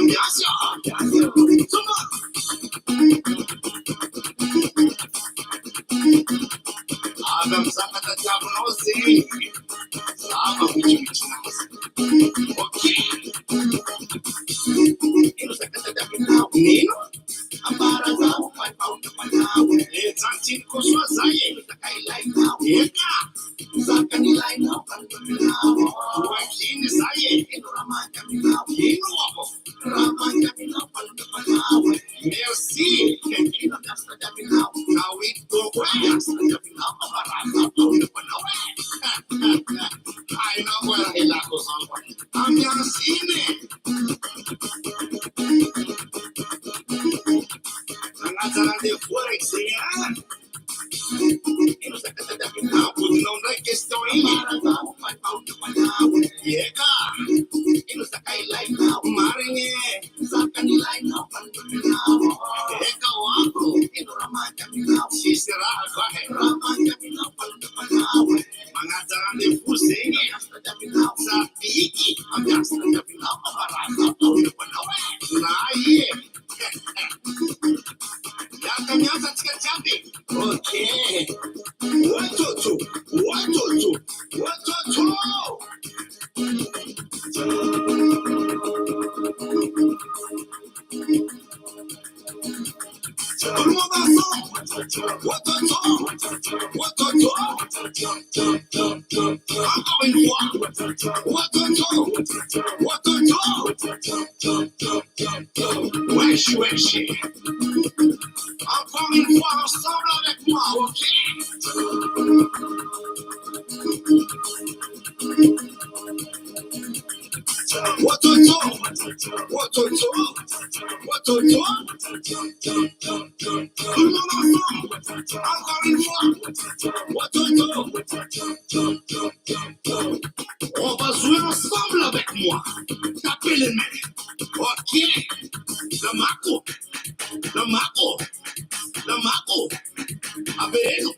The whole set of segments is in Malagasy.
ambiance. Adam Sakata Jabnosi. Sama Wichinas. Okay. Nino? Amara zao pai pau na panau. Zantin kuswa zaye. Takai lai now. Eka. Zakani lai now. Panau. Wakini zaye. Ino ramanya minau. Ino wako. Ramanya minau. Panau. Merci. Ino dasta jaminau. Now it go where? Dasta jaminau. Amarasa pau na panau. I know where he lako someone. I'm young sine. Nangazana de forex ya. Ino sakata da pinau. Não é questão em Maranhão. Vai pau de panau. Yeka. Ino sakai lai now. Marinhe. Sakani lai now. Panau. Yeka wako. Ino ramanya pinau. Sisera agora. Ramanya pinau. Panau. Nangazana de fusengi. Da pinau. Sapiki. Ambiance da pinau. Amarasa pau de panau. Naie. Yakanyaza tikachambi. Okay. Watoto. Tout le monde ensemble. Watoto. Encore une fois. Watoto. Wesh. Encore une fois ensemble avec moi, ok? Watoto. Tout le monde ensemble. Encore une fois. Watoto. On va jouer ensemble avec moi. Tapez les mains. Ok? Le Marco. Avereno.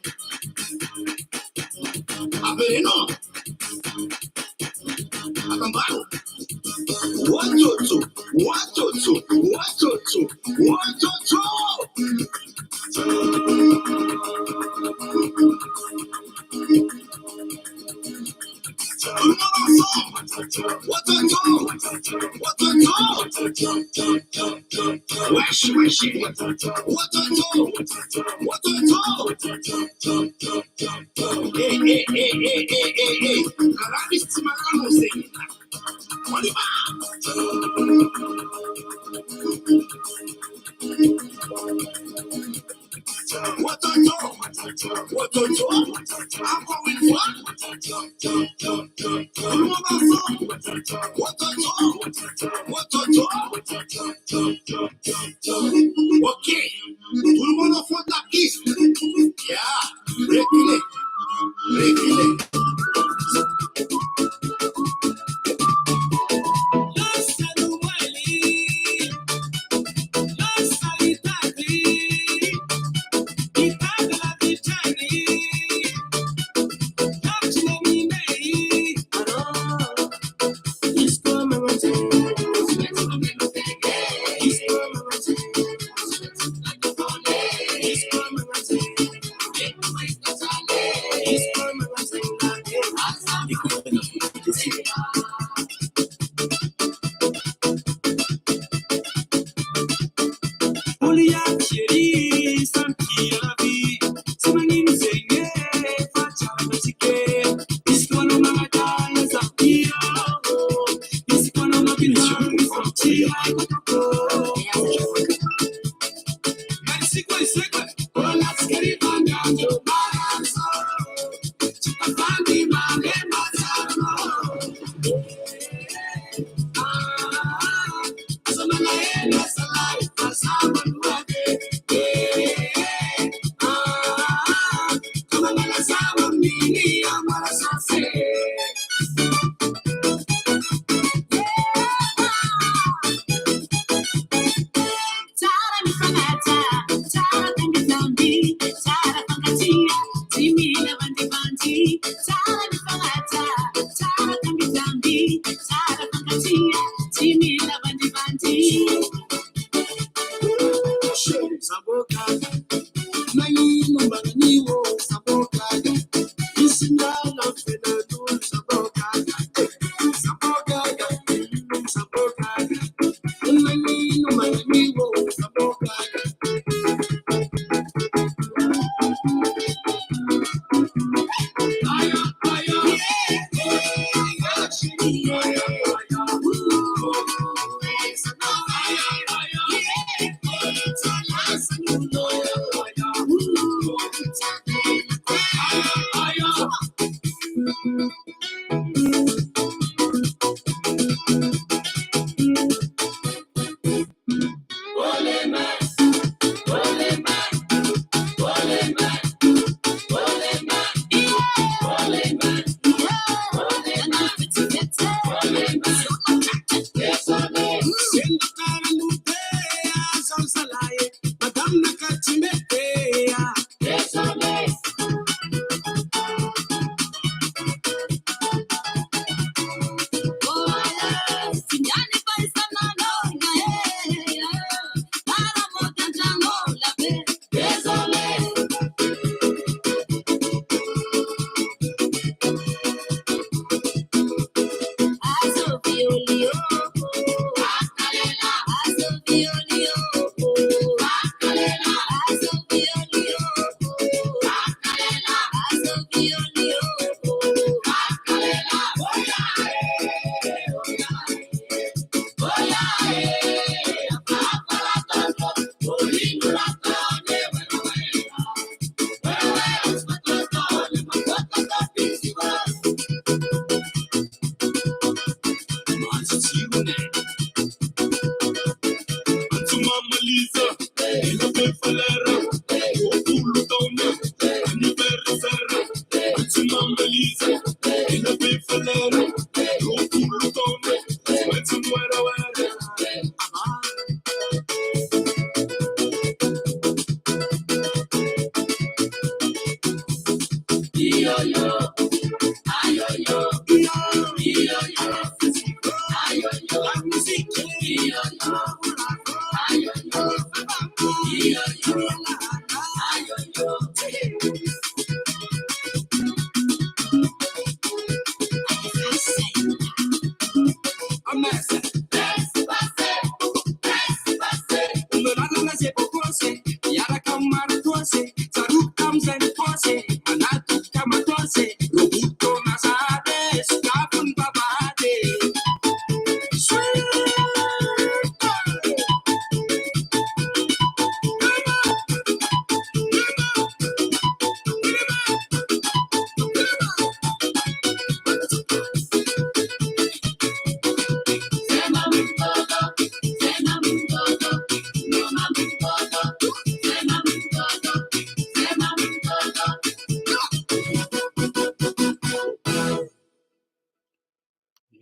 Akambaro. Watoto. Tout le monde ensemble. Watoto. Wesh. Watoto. Hey. Karabis Timarano saying. On y va. Watoto. Encore une fois. Tout le monde ensemble. Watoto. Ok. Tout le monde au fond de la piste. Yeah. Reculez. Saboka, nani numbana niwo saboka, isinala fena dul saboka, saboka, saboka, nani numbana niwo saboka.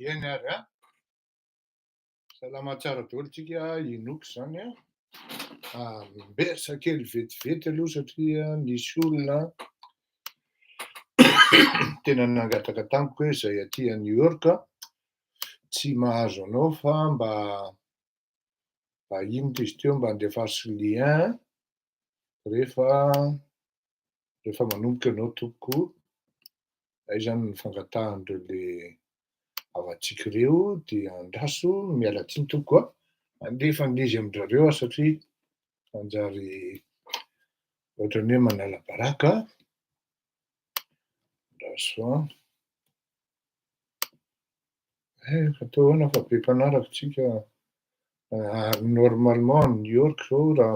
Ienara, salama tsara daholo tsika inoky zany a. Mibersa kely vetivety aloha satria nisy olona tena nangataka tamiko hoe zay aty a New York tsy mahazo anao fa mba ino izy teo mba andefasy lien rehefa manomboka ianao tompoko. Zay zany ny fangatahandreo le avatsika ireo dia andraso miala tsiny tompoko andefa an'izy amindrareo satria manjary ohatrany hoe manala baraka andraso fatao ahoana fa be mpanaraka tsika ary normalement a New York zao raha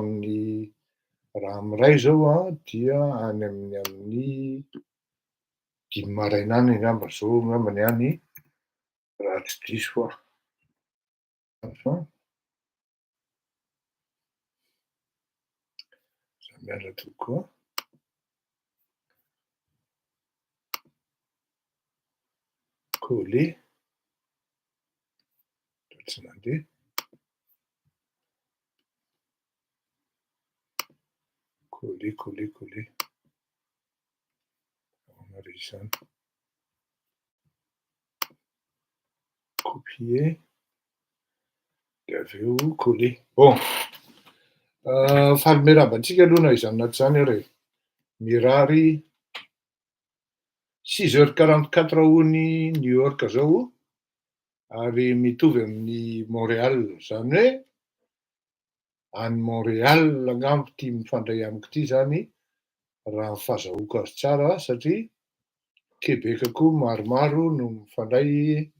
amiray zao dia any amin'ny 5 maraina any angamba zao angamba any raha tsy diso za miala tompoko coller tsy mandeha coller ahoana izy zany copier dia avy eo collé. Bon, faly miarabantsika aloha na izany na tsy izany ary. Mirary 6h44 hony New York zao ary mitovy amin'ny Montréal, zany hoe any Montréal angamba tia mifandray amiko ity zany raha ny fahazahoako azy tsara satria Québec koa maromaro no mifandray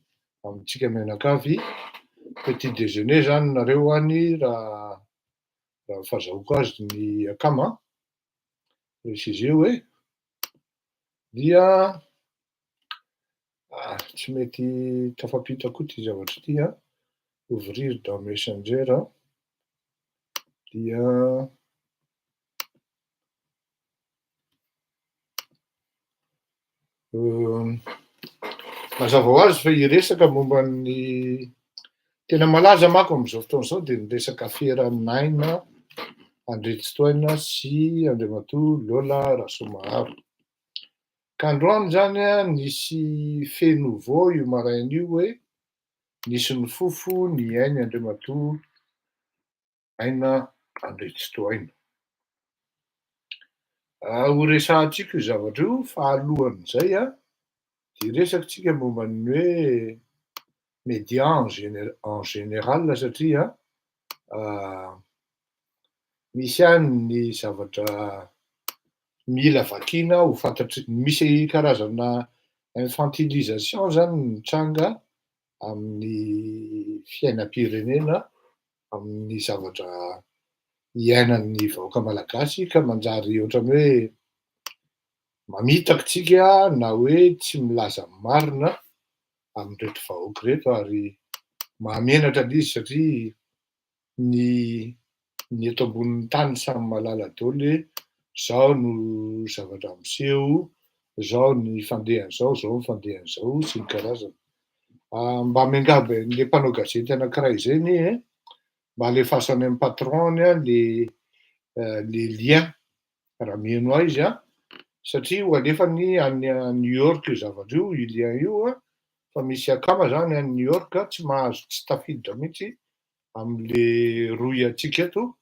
amintsika mianakavy. Petit déjeuner zany nareo any raha ny fahazahoako azy ny akama, rehefa izy eo dia tsy mety tafampita koa ty zavatra ity ouvrir dans Messenger dia mazava ho azy fa hiresaka momba ny tena malaza manko amin'izao fotoana izao dia ny resaka fiera 9 Andretsotoina sy Andriamatoa Lola Rasomaharo. Ka androany zany nisy fait nouveau io maraina io hoe nisy ny fofo ny ainy Andriamatoa aina Andretsotoina. Ho resahantsika io zavatra io fa alohan'izay dia resakitsika momba ny hoe média en général satria misy ihany ny zavatra mila vakiana ho fantatry, misy karazana infantilisation zany mitranga amin'ny fiainam-pirenena, amin'ny zavatra iainan'ny vahoaka malagasy ka manjary ohatrany hoe mamitaka tsika na hoe tsy milaza marina amin'ireto vahoaka reto ary mahamenatra an'izy satria ny eto ambonin'ny tany samy mahalala daholo hoe zao no zavatra miseho, zao ny fandehan'izao, zao ny fandehan'izao sy ny karazany. Mba miangavy an'ilay mpanao gazety anankiray izay mba alefaso any amin'ny patron-ny les liens raha miheno ahy izy satria ho alefany any New York io zavatra io, io lien io fa misy akama zany any New York tsy mahazo, tsy tafiditra mihitsy amin'le roy antsika eto.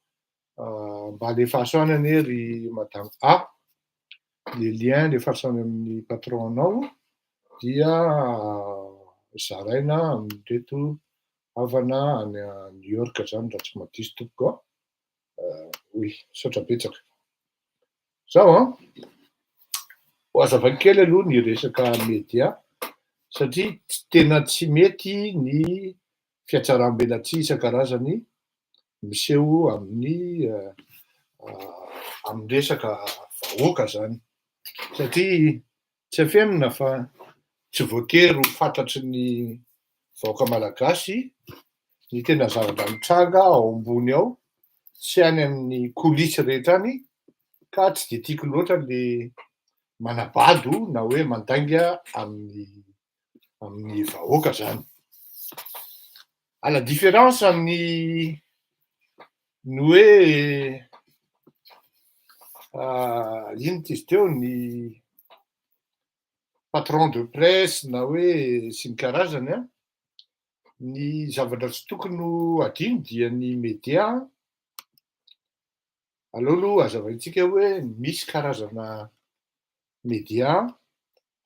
Mba alefaso any anie ry madame A les liens alefaso any amin'ny patron-nao dia zaraina amin'ireto havana any New York zany raha tsy mahadiso tompoko oy, saotra betsaka. Zao ho azavaiko kely aloha ny resaka média satria tena tsy mety ny fiatsaram-belatsihy isan-karazany miseho amin'ny resaka vahoaka zany satria tsy afenina fa tsy voatery ho fantatry ny vahoaka malagasy ny tena zavatra mitranga ao ambony ao sy any amin'ny coulisses rehetra any ka tsy de tiako loatra le manabado na hoe mandainga amin'ny vahoaka zany. À la différence ny hoe ino ty izy teo ny patron de presse na hoe sy ny karazany ny zavatra tsy tokony ho adino dia ny média. Aleo aloha hazavaintsika hoe misy karazana média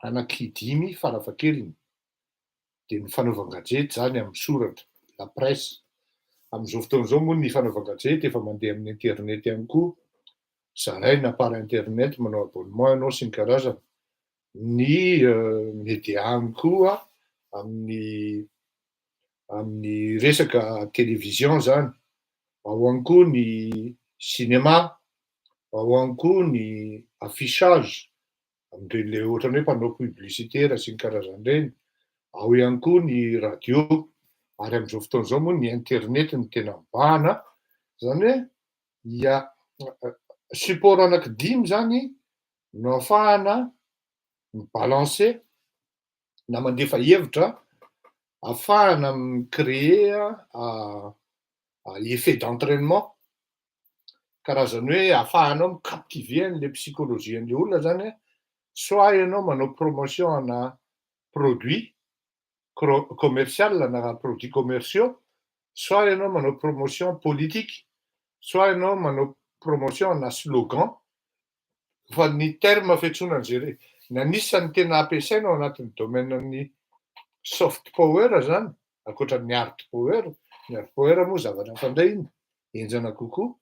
anankidimy farafahakeliny dia ny fanaovan-gazety zany amin'ny soratra, la presse. Amin'izao fotoana izao moa ny fanaovan-gazety efa mandeha amin'ny internet ihany koa, zaraina par internet, manao abonnement ianao sy ny karazana. Ny média ihany koa amin'ny resaka télévision zany, ao ihany koa ny cinéma, ao ihany koa ny affichage amin'ireny ohatrany hoe mpanao publicitaire sy ny karazan'ireny, ao ihany koa ny radio ary amin'izao fotoana izao moa ny internet no tena mibahana zany hoe support anankidimy zany no ahafahana mibalancer na mandefa hevitra ahafahana micréer effet d'entraînement, karazany hoe ahafahanao micaptiver an'ilay psychologie an'ilay olona zany soit ianao manao promotion ana produit commercial na produits commerciaux soit ianao manao promotion politique, soit ianao manao promotion ana slogan, fa ny terme fiantsoana an'zay ny anisan'ny tena ampiasaina ao anatin'ny domaine-ny soft power zany, ankoatran'ny hard power, ny hard power moa zavatra fandray iny, henjana kokoa,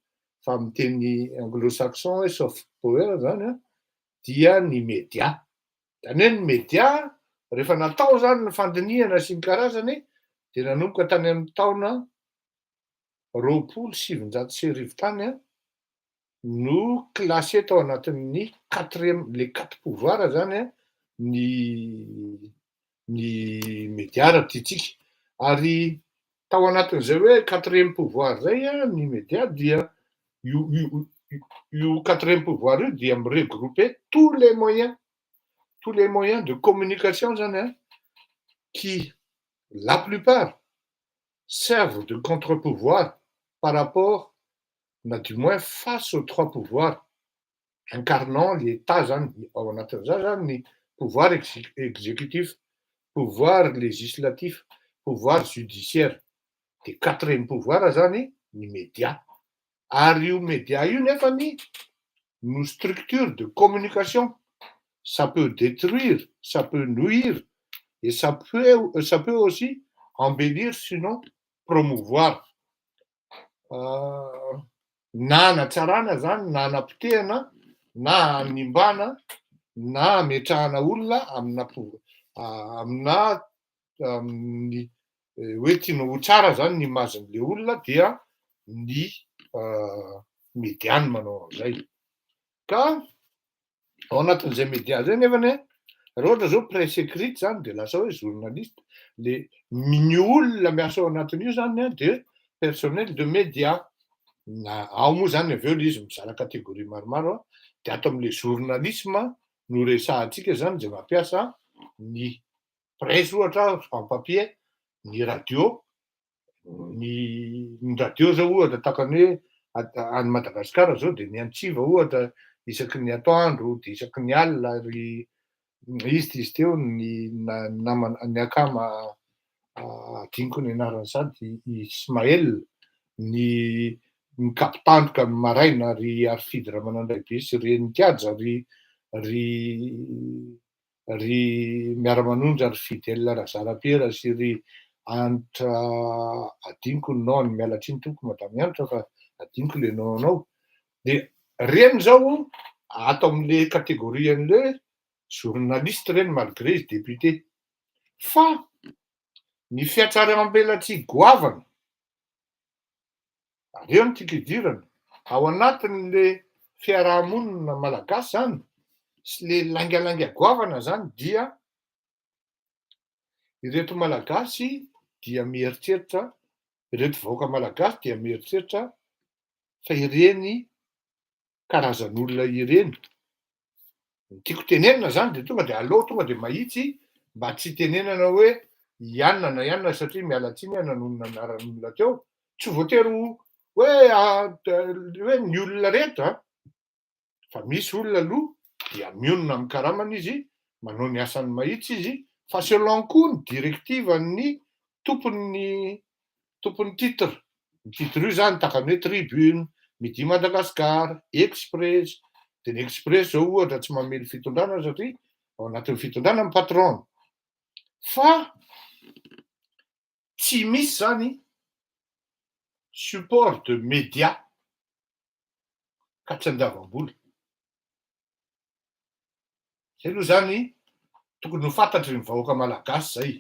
fa amin'ny teny anglo-saxon hoe soft power zany a, dia ny média. Zany hoe ny média rehefa natao zany ny fandinihana sy ny karazany dia nanomboka tany amin'ny taona 2017 tany a no classé tao anatin'ny le 4 pouvoir zany a ny média raha tiantsika. Ary tao anatin'izay hoe 4e pouvoir zay a ny média dia io 4e pouvoir io dia miregrouper tous les moyens de communication zany a, qui la plupart servent de contre-pouvoir par rapport, na du moins face aux 3 pouvoirs incarnant l'État zany, ao anatin'izay zany ny pouvoir exécutif, pouvoir législatif, pouvoir judiciaire. De 4e pouvoir zany ny média. Ary io média io nefany no structure de communication. Ça peut détruire, ça peut nuire, et ça peut aussi embellir, sinon promouvoir. Na hanatsarana zany, na hanapotehana, na hanimbana, na hametrahana olona amina hoe tiana ho tsara zany ny imazin'le olona dia ny média no manao an'izay. Ka ao anatin'izay média zay nefany a, raha ohatra zao presse écrite zany de lasa hoe journaliste, ny olona miasa ao anatin'io zany a de personnel de média. Na ao moa zany avy eo le izy mizara catégorie maromaro a, de ato amin'le journalisme no resahantsika zany zay mampiasa ny presse ohatra en papier, ny radio, ny radio zao ohatra tahakany hoe any Madagasikara zao de ny Antsiva ohatra isaky ny atoandro, de isaky ny alina ry izy teo ny namana ny akama adinoko ny anarany sady Ismaël, ny kapitandroka ny maraina ry Arfidy Ramanandraibe sy Renikaja ry miara-manonja ry Fidèle Razarapiera sy ry Anitra adinoko ny naony mialatsiny tompoko madamy Anitra fa adinoko le naonao. De reny zao ato amin'le catégorie an'le journaliste reny malgré izy député. Fa ny fiatsaram-belatsia goavana, reo no tiako idirana, ao anatin'le fiarahamonina malagasy zany sy le langalanga goavana zany dia ireto malagasy dia mieritreritra, ireto vahoaka malagasy dia mieritreritra fa ireny karazan'olona ireny. Ny tiako tenenina zany de tonga de aleo tonga de mahitsy mba tsy tenenana hoe ianona satria mialatsiny nanonona anaran'olona teo, tsy voatery hoe ny olona rehetra, fa misy olona aloha dia mionona amin'ny karamana izy, manao ny asany mahitsy izy, fa selon koa ny direktivan'ny tompon'ny titre. Ny titre io zany tahakany hoe tribune, midi Madagasikara, express, de ny express zao ohatra tsy mamely fitondrana satria ao anatin'ny fitondrana ny patron. Fa tsy misy zany support de média ka tsy andavam-bola. Zay aloha zany tokony ho fantatry ny vahoaka malagasy zay.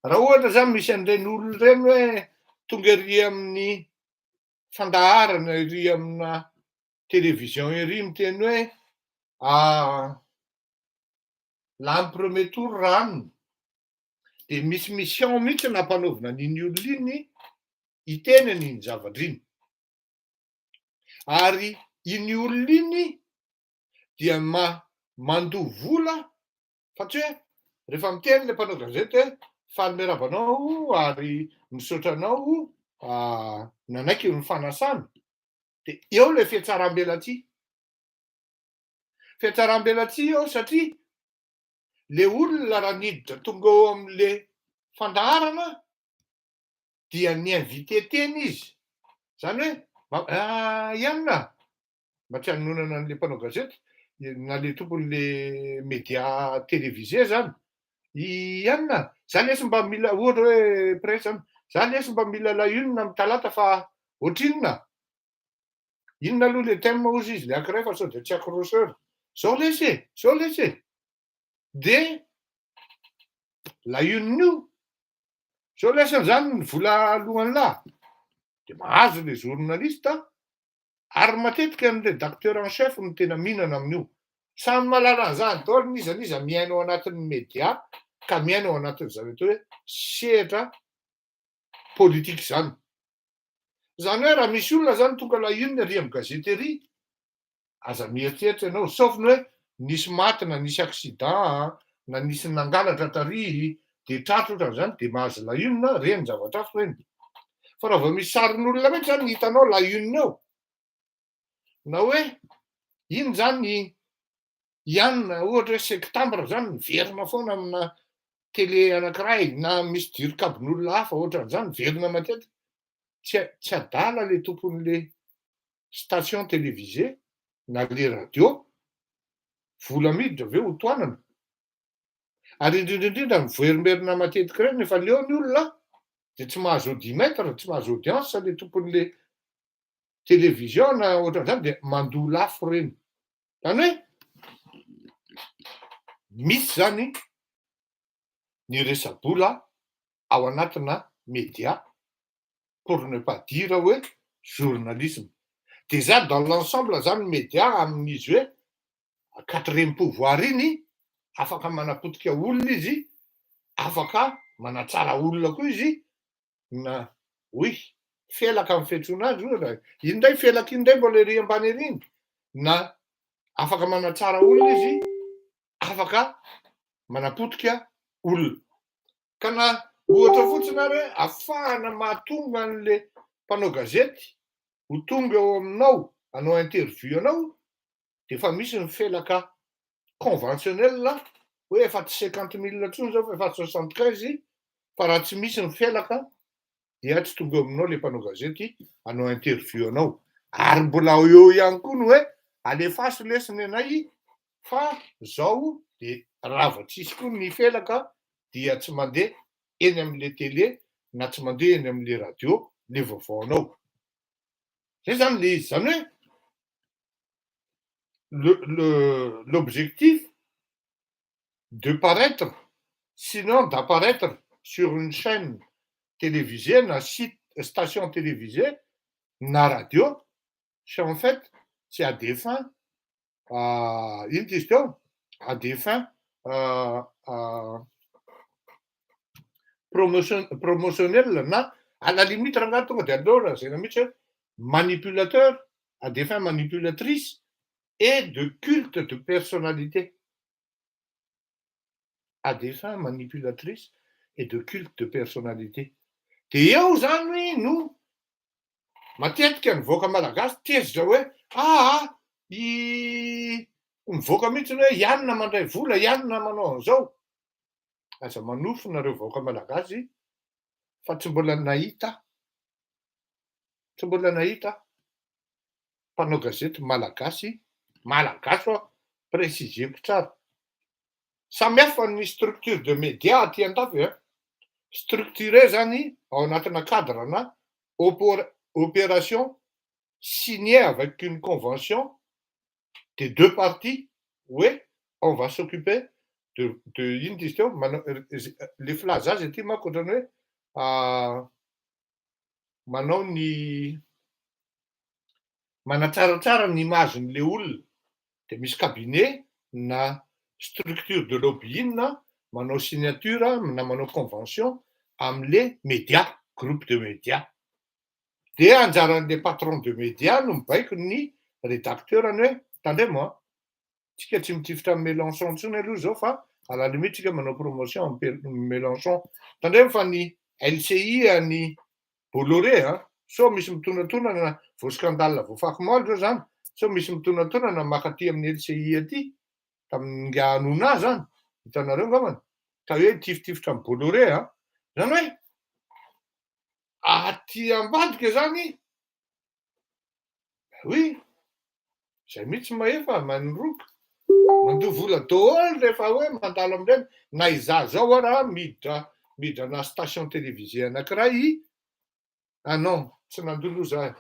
Raha ohatra zany misy an'ireny olona ireny hoe tonga ery amin'ny fandaharana, ery amina télévision ery miteny hoe l'an premier tour ranony, de misy mission mihitsy nampanaovina an'iny olona iny hiteny an'iny zavatra iny. Ary iny olona iny dia mandoha vola, fatria hoe rehefa miteny le mpanao gazety hoe faly miarabanao ary misaotra anao nanaiky ny fanasana, de eo le fiatsaram-belatsia. Fiatsaram-belatsia eo satria le olona raha niditra tonga eo amin'le fandaharana dia ni-invité teny izy. Zany hoe Ianona, mba tsy hanonana an'le mpanao gazety, na le tompon'le média télévisé zany. Ianona, za lesy mba mila ohatra hoe presse zany, za lesy mba mila la-une amin'ny talata fa ohatrinona? Inona aloha le thème ozy izy le ankiray fa sao de tsy accrocheur. Zao lesy e. De la-une-nio, zao lesy zany ny vola alohan'lahy. De mahazo le journaliste ary matetika ny rédacteur en chef no tena mihinana amin'io. Samy mahalala an'izany daholo n'iza miaina ao anatin'ny média ka miaina ao anatin'ny zavatra hoe sehatra politika zany. Zany hoe raha misy olona zany tonga la-une ary amin'ny gazeteria, aza mieritreritra ianao, sauf ny hoe nisy maty na nisy accident na nisy nangalatra tarihy de tratra ohatran'izany de mahazo la-une reny zavatra hafa reny. Fa raha vao misy sarin'olona mihitsy zany hitanao la-une ao, na hoe iny zany Ianona ohatra hoe septambra zany miverina foana amina télé anankiray na misy dirikabin'olona hafa ohatran'izany miverina matetika. Tsy adala le tompon'le station télévisé na le radio, vola miditra aveo ho toanana. Ary indrindra miverimberina matetika ireny efa leo ny olona de tsy mahazo audimetre, tsy mahazo audience le tompon'le télévision na ohatran'izany de mandoa lafo reny. Zany hoe misy zany ny resa-bola ao anatina média, pour ne pas dire hoe journalisme. De za dans l'ensemble zany média amin'izy hoe quatrième pouvoir iny, afaka manapotika olona izy, afaka manatsara olona koa izy, na oui, felaka amin'ny fiantsoana azy ohatra, iny ndray felaka iny ndray mbola ery ambany ery iny, na afaka manatsara olona izy, afaka manapotika olona. Ka na ohatra fotsiny ary hoe ahafahana mahatonga an'le mpanao gazety ho tonga eo aminao hanao interview anao, de efa misy ny felaka conventionnel hoe efa tsy 50 000 intsony zao fa efa 75, fa raha tsy misy ny felaka dia tsy tonga eo aminao le mpanao gazety hanao interview anao. Ary mbola eo ihany koa ny hoe alefaso lesiny anay fa zao de raha vao tsisy koa ny felaka dia tsy mandeha eny amin'le télé na tsy mandeha eny amin'le radio le vaovaonao. Zay zany le izy, zany hoe l'objectif de paraître, sinon d'apparaître sur une chaîne télévisée, na site, station télévisée, na radio, c'est en fait, c'est à des fins, une question, à des fins promotionnelles, na à la limite raha tonga de aleo raha zay mihitsy hoe manipulateur, à des fins manipulatrices et de culte de personnalité. À des fins manipulatrices et de culte de personnalité. De eo zany no matetika nivoaka malagasy tezitra hoe mivoaka mihitsy hoe Ianona mandray vola, Ianona manao an'izao. Aza manofina reo vahoaka malagasy fa tsy mbola nahita mpanao gazety malagasy préciseko tsara. Samy hafa ny structure de média aty an-tafy, structuré zany ao anatina cadre na opération signée avec une convention des deux parties, oui, on va s'occuper de une question, le filazana aty manko ohatrany hoe manao ny manatsaratsara ny imagen'le olona, de misy cabinet na structure de lobbying manao signature na manao convention am'le média, groupe de média. De anjaran'le patron de média no mibaiko ny rédacteurany hoe tandremo tsika tsy mitifitra amin'ny Mélenchon intsony aloha zao fa à la limite tsika manao promotion amin'ny Mélenchon. Tandremo fa ny LCI any Bolloré so misy mitondratonana vao scandale vao faky-maro zao zany, so misy mitondratonana makaty amin'ny LCI aty tamin'ny anona zany, hitanareo angambany, ka hoe tifitra amin'ny Bolloré. Zany hoe aty ambadika zany oui zay mihitsy maefa manoroka mandoa vola daholo rehefa hoe mandalo amindreny na izaho zao araha miditra na station télévisé anankiray non tsy nandoa aloha za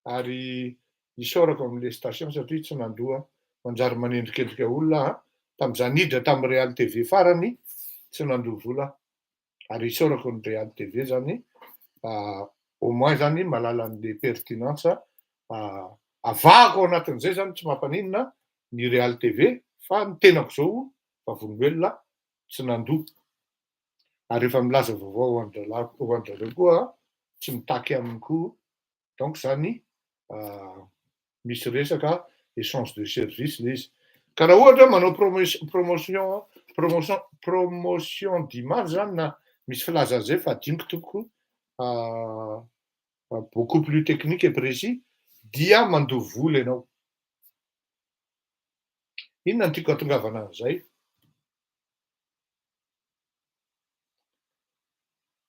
ary isorako am'le station satria tsy nandoa manjary manendrikendrika olona tam'izany hidra tamin'ny Real TV farany tsy nandoa vola ary isorako ny Real TV zany au moins zany mahalala an'le pertinence avahako ao anatin'izay zany tsy mampaninona ny Real TV fa ny tenako zao vavolombelona tsy nandoa ary rehefa milaza vaovao ho andrareo koa tsy mitaky aminy koa donc zany misy resaka échange de service le izy ka raha ohatra manao promotion d'image zany na misy filazan'izay fa adiniko tompoko beaucoup plus technique et précis dia mandoa vola ianao inona no tiako hatongavana an'izay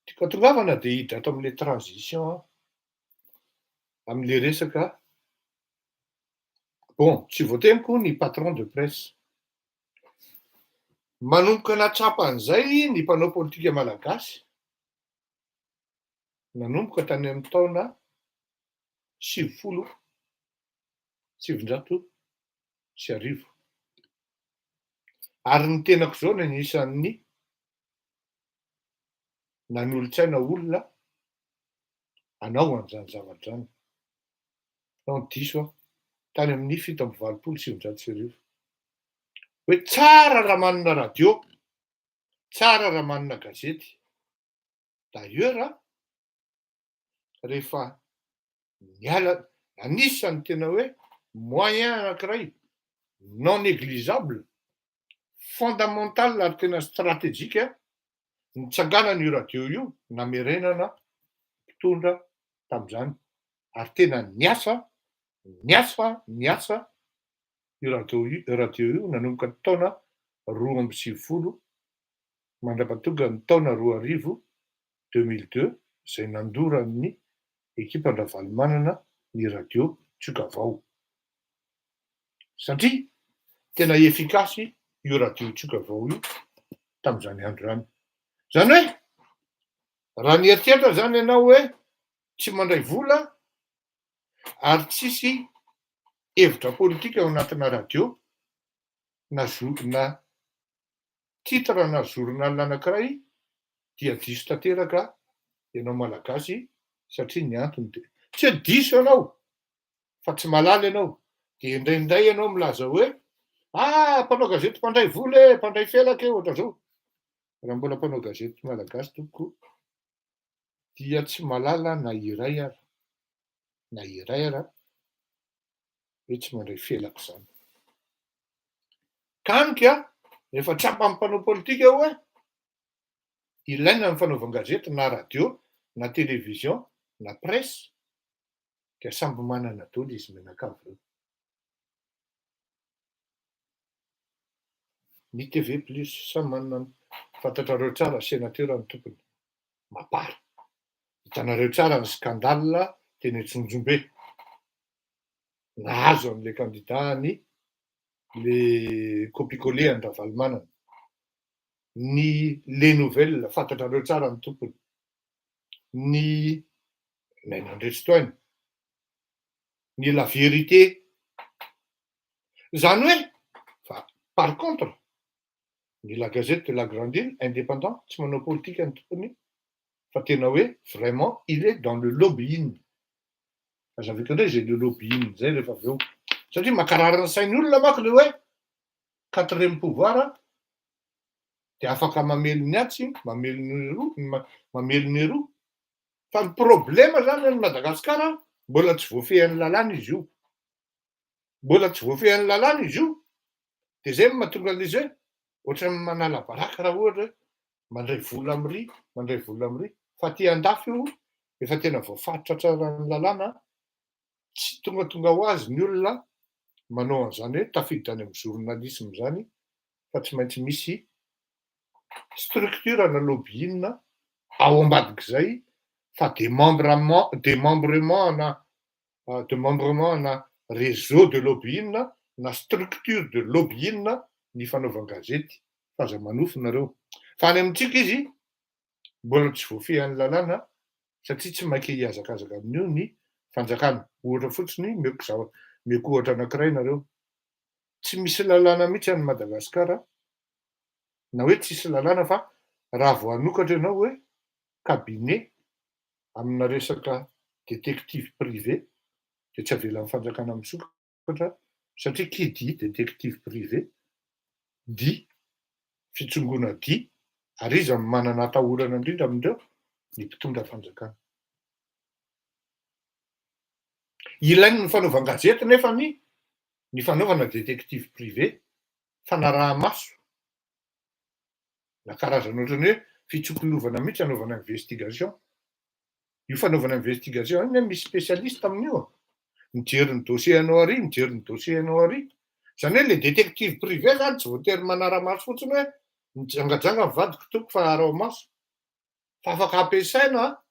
tiako hatongavana dia hiditra ato amin'le transition amin'le resaka bon tsy voateniko ny patron de presse manomboka natrapan'izay ny mpanao politika malagasy nanomboka tany amin'ny taona 700 ary ny tenako zao ny anisan'ny nanolotsaina olona anao an'izany zavatra zany nao diso tany amin'ny 720 hoe tsara raha manana radio tsara raha manana gazety d'ailleurs rehefa miala anisany tena hoe moyen anankiray non négligeable fondamental ary tena stratégique nitsangana n'io radio io namerenana mpitondra tam'izany ary tena niasa io radio io nanomboka ny taona 2020 mandrapatonga ny taona 2002 zay nandoran'ny ekipa Andravalimanana ny radio Tsioka Vao satria tena effikasy io radio Tsioka Vao io tam'izany andro zany zany hoe raha nieritreritra zany ianao hoe tsy mandray vola ary tsisy hevitra politika ao anatina radio na titre na journal anankiray dia diso tanteraka ianao malagasy satria ny antony tsy diso ianao fa tsy malala ianao dia indraindray ianao milaza hoe mpanao gazety mpandray vola mpandray felaka ohatra zao raha mbola mpanao gazety malagasy tompoko dia tsy malala na iray ara hoe tsy mandray felaka zany kanika rehefa trapa amin'ny mpanao politika hoe ilaina ny fanaovan-gazety na radio na télévision na presse dia samby manana daoly izy menakavy reo ny TV plus samy manana fantatrareo tsara sénateur ny tompony mapara hitanareo tsara ny scandale teny Antsonjombe nahazo an'le kandidany le copicolé Andravalimanana ny les nouvelles fantatrareo tsara ny tompony ny nandresitoainy ny la vérité zany hoe fa par contre ny la gazette de la grande île indépendant tsy manao politika ny tompony fa tena hoe vraiment il est dans le lobbying azaveko indray zay le lobbying zay rehefa avy eo satria makarary ny sain'ny olona manko le hoe quatrième pouvoir dia afaka mamelo ny atsy mamelo ny roa fa ny problème zany ny Madagasikara mbola tsy voafehan'ny lalàna izy io dia zay mahatonga an'izy hoe ohatrany manala baraka raha ohatra mandray vola am'ry fa ty andafy io efa tena voafatotra tsara ny lalàna tsy tonga ho azy ny olona manao an'izany hoe tafiditra any amin'ny journalisme zany fa tsy maintsy misy structure na lobbying ao ambadik'izay fa démembrement na réseau de lobbying na structure de lobbying ny fanaovan-gazety fa aza manofinareo. Fa any amintsika izy mbola tsy voafehan'ny lalàna satria tsy mainky hiazakazaka amin'io ny fanjakana. Ohatra fotsiny meko ohatra anankiray nareo. Tsy misy lalàna mihitsy any Madagasikara na hoe tsisy lalàna fa raha vao hanokatra ianao hoe cabinet amina resaka détective privé de tsy avela amin'ny fanjakana misokatra satria qui dit détective privé dit fitsongona dia ary izy manana atahorana indrindra amindreo ny mpitondra fanjakana. Ilainy ny fanaovan-gazety nefa ny fanaovana détective privé fanaraha-maso na karazana ohatrany hoe fitsokolovana mihitsy anaovana investigation. Io fanaovana investigation iny misy spécialiste amin'io mijery ny dossier anao ary mijery ny dossier anao ary. Zany hoe le détective privé zany tsy voatery manara-maso fotsiny hoe mijangajanga mivadika toko fa arao-maso fa afaka ampiasaina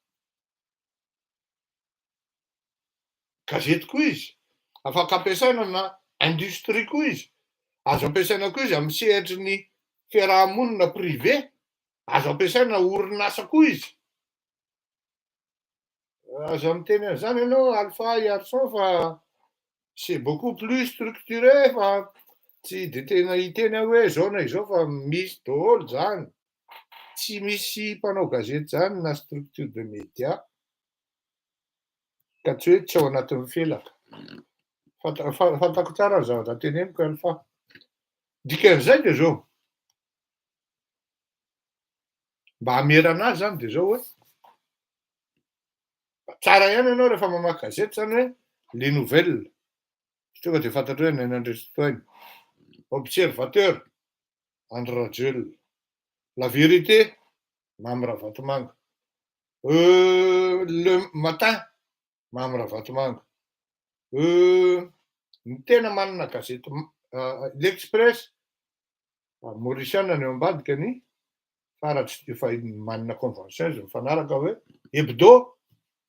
gazety koa izy, afaka ampiasaina na industrie koa izy, azo ampiasaina koa izy amin'ny sehatry ny fiarahamonina privé, azo ampiasaina orinasa koa izy. Azo miteny an'izany ianao Alpha Garçon fa c'est beaucoup plus structuré fa tsy de tena hiteny hoe zao na izao fa misy daholo zany. Tsy misy mpanao gazety zany na structure de média ka tsy hoe tsy ao anatin'ny felaka. Fantako tsara ny zavatra teneniko Alpha. Dikan'izay de zao. Mba hamerana azy zany de zao hoe tsara ihany ianao rehefa mamaky gazety zany hoe les nouvelles. Tonga de fantatra hoe nainandresy toainy. Observateur, Andry Rajoelina. La vérité, Mamy Ravatomanga. Le matin, Mamy Ravatomanga. Ny tena manana gazety l'Express, Mauriciana ny eo ambadikany faratry efa manana convention izy mifanaraka hoe Hebdo,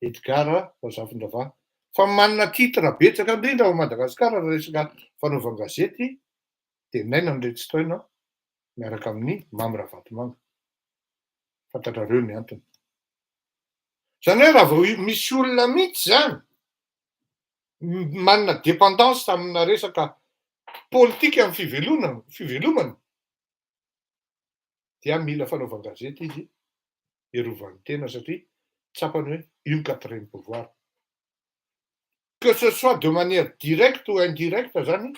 Edgar Razafindrava. Fa manana titre betsaka indrindra ao Madagasikara raha resaka fanaovan-gazety de Nainandresy Toaina miaraka amin'ny Mamy Ravatomanga. Fantatrareo ny antony. Zany hoe raha vao misy olona mihitsy zany manana dépendance amina resaka politika amin'ny fivelomany dia mila fanaovan-gazety izy hiarovany tena satria tsapany hoe une quatrième pouvoir. Que ce soit de manière directe ou indirecte zany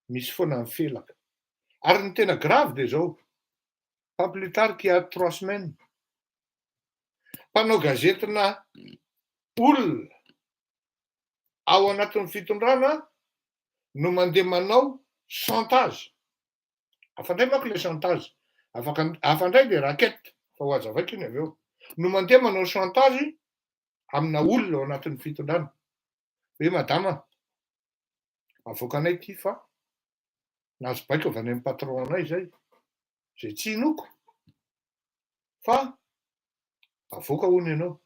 misy foana mifelaka. Ary ny tena grave de zao, pas plus tard qu'il y a 3 semaines, mpanao gazetina olona ao anatin'ny fitondrana no mandeha manao chantage. Afandray manko le chantage. Afandray le raquette fa ho azavaiko iny avy eo. No mandeha manao chantage amina olona ao anatin'ny fitondrana. Hoe madama, avoakanay ity fa nahazo baiko avy any amin'ny patron anay zay. Zay tsy inoko. Fa avoaka hono ianao.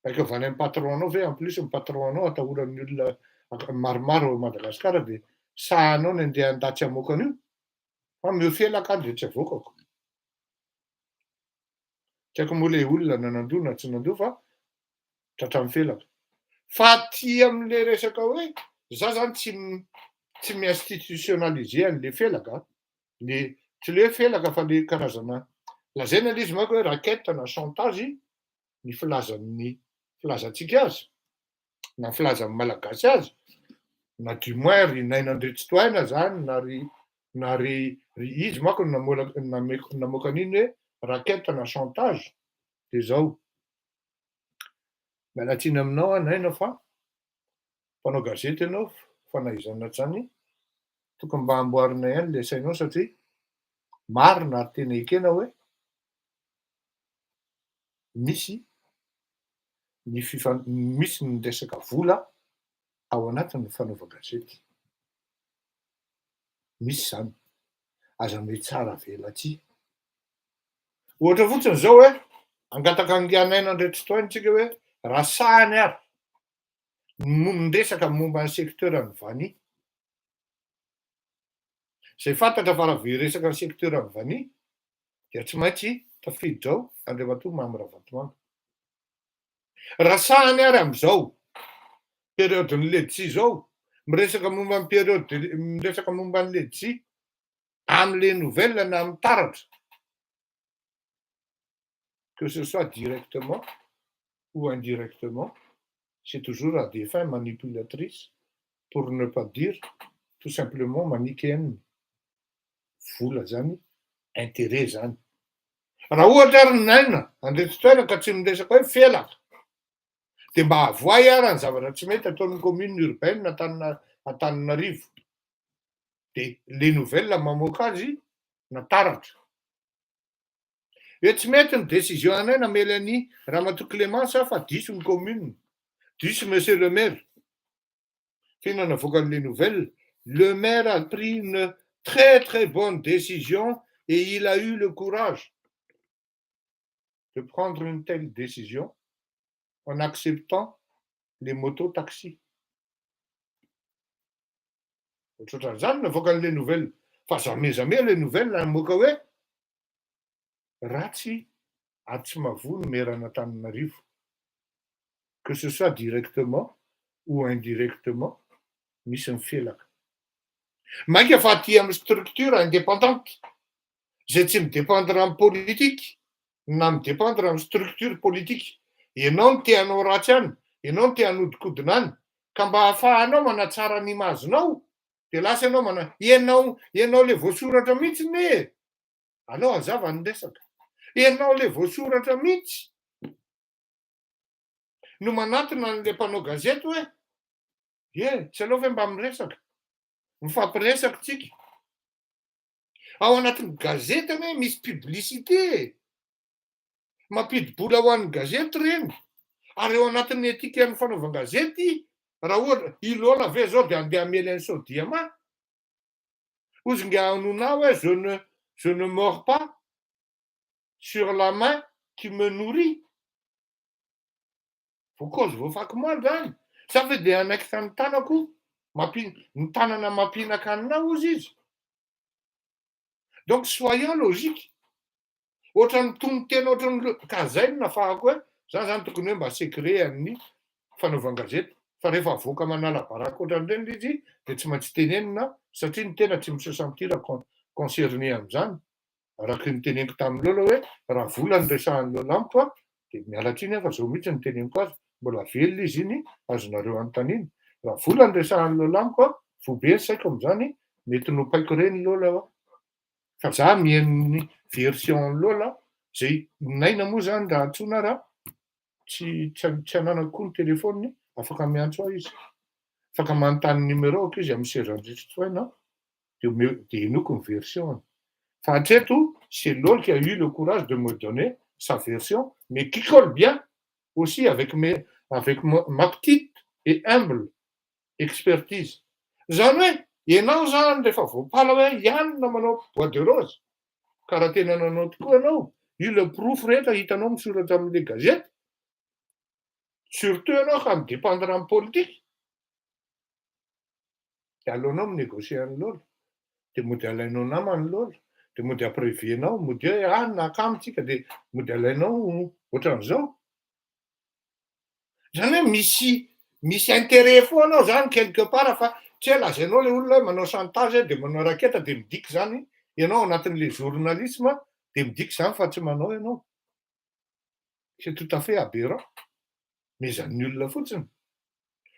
Baiko avy any amin'ny patron anao ve en plus ny patron anao atahoran'ny olona maromaro ao Madagasikara de sahanao ny andeha handatsy hamoaka an'io. Fa miofelaka de tsy avoakako. Tsy haiko moa le olona nanandoa na tsy nandoa fa tratra mifelaka. Fa aty amin'le resaka hoe za zany tsy mi-institutionnaliser an'le felaka. Tsy le hoe felaka fa le karazana lazaina le izy manko hoe raquette na chantage ny filazantsika azy na filazan'ny malagasy azy na du moins ry Nainandresy Toaina zany na ry izy manko namoaka an'iny hoe raquette na chantage de zao. Miala tsiny aminao Naina fa mpanao gazety ianao fanaizana zany tokony mba amboarina ihany le sainao satria marina ary tena ekena hoe misy ny resaka vola ao anatin'ny fanaovan-gazety. Misy zany. Aza mety tsara vela aty. Ohatra fotsiny zao hoe angataka angianaina ndreky fotoana tsika hoe rasahany ary miresaka momba ny secteur ny vany. Zay fantatra fa raha resaka ny secteur ny vany dia tsy maintsy tafiditra ao Andriamatoa Mamiraavatomanga. Rasahany ary amin'izao période-ny letchi zao miresaka momba ny période miresaka momba ny letchi am'le nouvelle na amin'ny taratra, que ce soit directement ou indirectement, c'est toujours à des fins manipulatrices, pour ne pas dire tout simplement manichéenne. Vola zany, intérêt zany. Raha ohatra ary naina andretsotoerana ka tsy miresaka hoe felaka, dia mba avoay ary ny zavatra tsy mety ataon'ny commune urbaine Antananarivo. Dia les nouvelles mamoaka azy na taratra. Hoe tsy mety ny décision anay namely an'i Ramatoa Clémence fa diso ny commune, diso monsieur le maire. Fihinana avoaka les nouvelles, le maire a pris une très très bonne décision et il a eu le courage de prendre une telle décision en acceptant les mototaxis. Ohatran'izany navoaka les nouvelles, fa jamais les nouvelles namoaka hoe ratsy ary tsy mavony maire Antananarivo, que ce soit directement ou indirectement, misy mifelaka. Mainka fa aty amin'ny structure indépendante, zay tsy midépendre amin'ny politique, na midépendre amin'ny structure politique. Ianao no tianao ratsy any, ianao no tianodikodina any, ka mba ahafahanao manatsara ny imazonao, dia lasa ianao ianao le voasoratra mihitsy ne. Aleo hazava ny resaka. Ianao le voasoratra mihitsy no manatona an'le mpanao gazety hoe tsy aleo ve mba miresaka, mifampiresaka tsika. Ao anatin'ny gazety ane misy publicité, mampidi-bola ho an'ny gazety reny, ary eo anatin'ny etikan'ny fanaovan-gazety, raha ohatra Ilona ve zao dia andeha hamely an'ny Sodiama, ozy nga hanona hoe je ne mords pas sur la main qui me nourrit. Vokozy voafaky moa zany. Sa fe dia anaiky fa ny tanako, ny tanana mampinaka anao ozy izy. Donc soyons logiques. Ohatran'ny tombon-tena ohatran'ny ka zay no nafahako hoe za zany tokony hoe mba secret amin'ny fanaovan-gazety, fa rehefa avoaka manala baraka ohatran'ireny izy dia tsy maintsy tenenina, satria ny tena tsy se sentir concerné amin'izany. Araka ny teneniko tamin'olo hoe raha vola ny resahan'ny Lolampo dia miala tsiny fa zao mihitsy ny teneniko azy, mbola velona izy iny azonareo anontaniana. Raha vola ny resahan'ny Lolampo voabe ny saiko amin'izany, mety nopaiko reny Lola. Fa za mihaino ny version Lola, zay naina moa zany raha antsona raha tsy ananako koa ny telefoniny, afaka miantso aho izy. Afaka manontany numéro izy amin'ny sergent-registre dia inoko ny version. Fa hatreto, c'est Lola qui a eu le courage de me donner sa version, mais qui colle bien aussi avec ma petite et humble expertise. Zany hoe, ianao zany rehefa voapala hoe ianona manao bois de rose, ka raha tena nanao tokoa ianao, io le proof rehetra hitanao misoratra amin'le gazety, surtout ianao ka midépendre amin'ny politique, dia aleonao minégocier amin'ny Lola, dia mody alainao namany Lola, dia mody amprévienao, mody hoe nakamitsika, dia mody alainao ohatran'izao. Zany hoe misy intérêt foana zany quelque part, fa tsy hoe lazainao le olona hoe manao chantage dia manao raketa dia midiky zany ianao anatin'le journalisme dia midiky zany fa tsy manao ianao. C'est tout à fait aberrant. Mezan'ny olona fotsiny.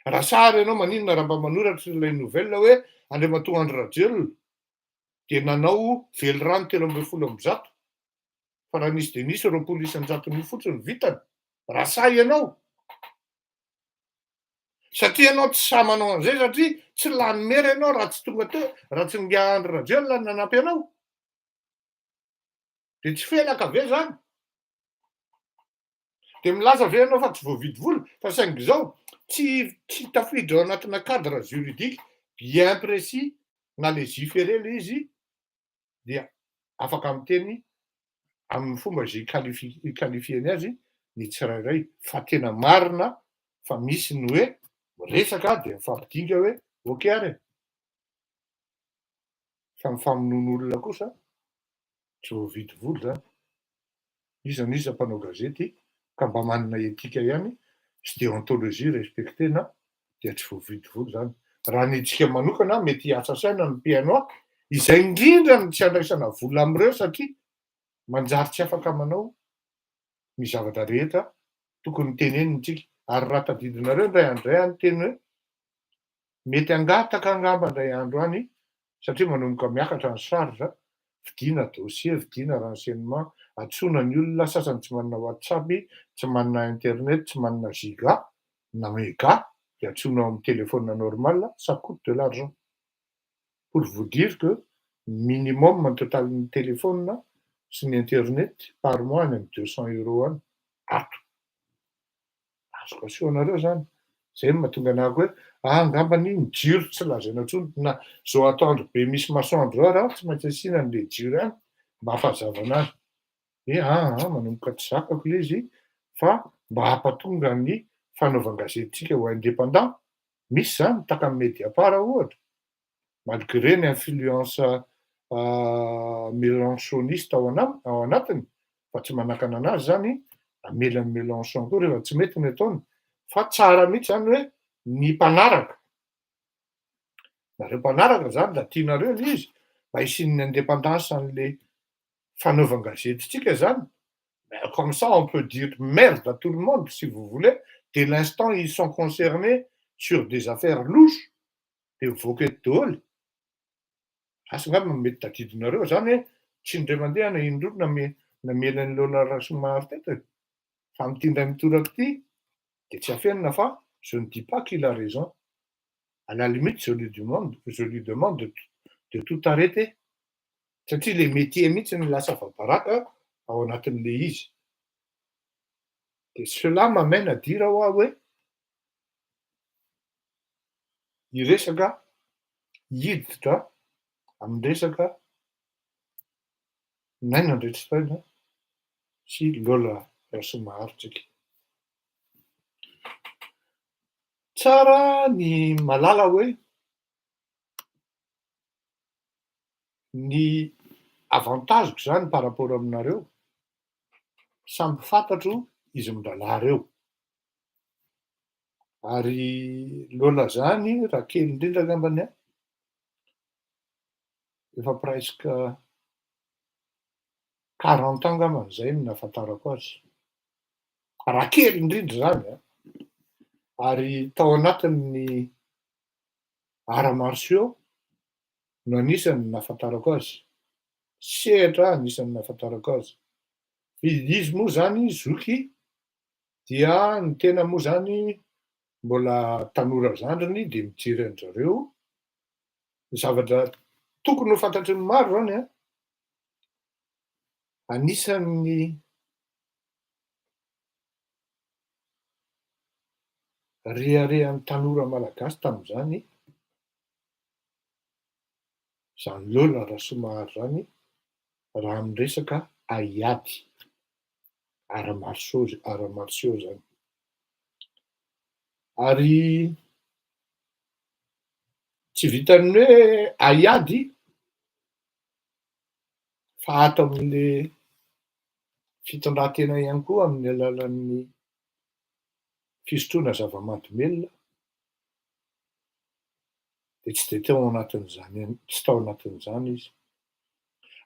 Raha sary ianao maninona raha mba manoratra ilay nouvelle hoe Andriamatoa Andry Rajoelina dia nanao velorano 13,1 fa raha nisy dia nisy 20,100 fotsiny vitany. Raha sahy ianao. Satria ianao tsy sahy manao an'izay satria tsy lany mera ianao raha tsy tonga teo, raha tsy nga Andry Rajoelina nanampy ianao. Dia tsy felaka ve zany? Dia milaza ve ianao fa tsy voavidy vola, fa saingy izao tsy tafiditra ao anatina cadre juridique bien précis na légiféré le izy dia afaka miteny amin'ny fomba zay ikalifiany azy ny tsirairay fa tena marina fa misy ny hoe resaka de mifampidinga hoe oky ary fa mifamonoan'olona kosa tsy voavidy vola zany izaniza mpanao gazety ka mba manana etika ihany sy déontologie respectena dia tsy voavidy vola zany raha nitsika manokana mety hiasa saina ny pianoa izay indrindra ny tsy andraisana vola am'ireo satria manjary tsy afaka manao ny zavatra rehetra tokony tenenitsika ary raha tadidinareo ndray andray any teny hoe mety angataka angamba ndray andro any satria manomboka miakatra ny saritra vidiana dossier vidiana renseignement atsona ny olona sasany tsy manana whatsapp tsy manana internet tsy manana giga na méga de atsona amin'ny téléphone normal ça coûte de l'argent pour vous dire que minimum en total ny téléphone sy ny internet par mois ny 200 € any ato azoko asoanareo zany zay mahatonga anahako hoe angambany mijiro tsy lazaina intsony na zao atoandro be misy masoandro raha tsy maintsy asina an'le jiro any mba hampazavana azy manomboka tsy zakako le izy fa mba hampatonga ny fanaovan-gazetitsika ho indépendant misy zany taka amin'ny Mediapart ohatra malgré ny influence mélanchoniste ao anatiny fa tsy manakana anazy zany amelany Mélenchon koa rehefa tsy mety ny ataony fa tsara mihitsy zany hoe ny mpanaraka nareo mpanaraka zany da tianareo le izy mba hisin'ny indépendance an'le fanaovan-gazetitsika zany comme ça on peut dire merde à tout le monde si vous voulez dès l'instant ils sont concernés sur des affaires louches de voket daholo asa ngamba mety tadidinareo zany hoe tsy indray mandeha na indro namelan'ny Lola Rasomary teto fa mitindra mitoraka ity de tsy afenina fa je ne dis pas qu'il a raison à la limite je lui demande de tout arrêter satria le métier mihitsy ny lasa vabaraka ao anatin'le izy de cela m'amène à dire ao aho hoe hiresaka hiditra amin'ny resaka Naina Andriatsitaina sy Lola Rasomary tsika tsara ny malala hoe ny avantageko zany par rapport aminareo samby fantatro izy mindralareo ary Lola zany raha kely indrindra angambany efa presque 40 ans angambany zay no nahafantarako azy raha kely indrindra zany ary tao anatin'ny arts martiaux no anisany nahafantarako azy sehatra anisany nahafantarako azy izy moa zany zoky dia ny tena moa zany mbola tanora zandriny de mijery an'zareo zavatra tokony ho fantatry ny maro zany anisan'ny reharehan'ny tanora malagasy tam'zany zany Lola Rasomary zany raha miresaka haiady arts martiaux zany ary tsy vitany hoe haiady fa ato amin'le fitondratena ihany koa amin'ny alalan'ny fisotroana zava-mahadomelona de tsy tao anatin'izany izy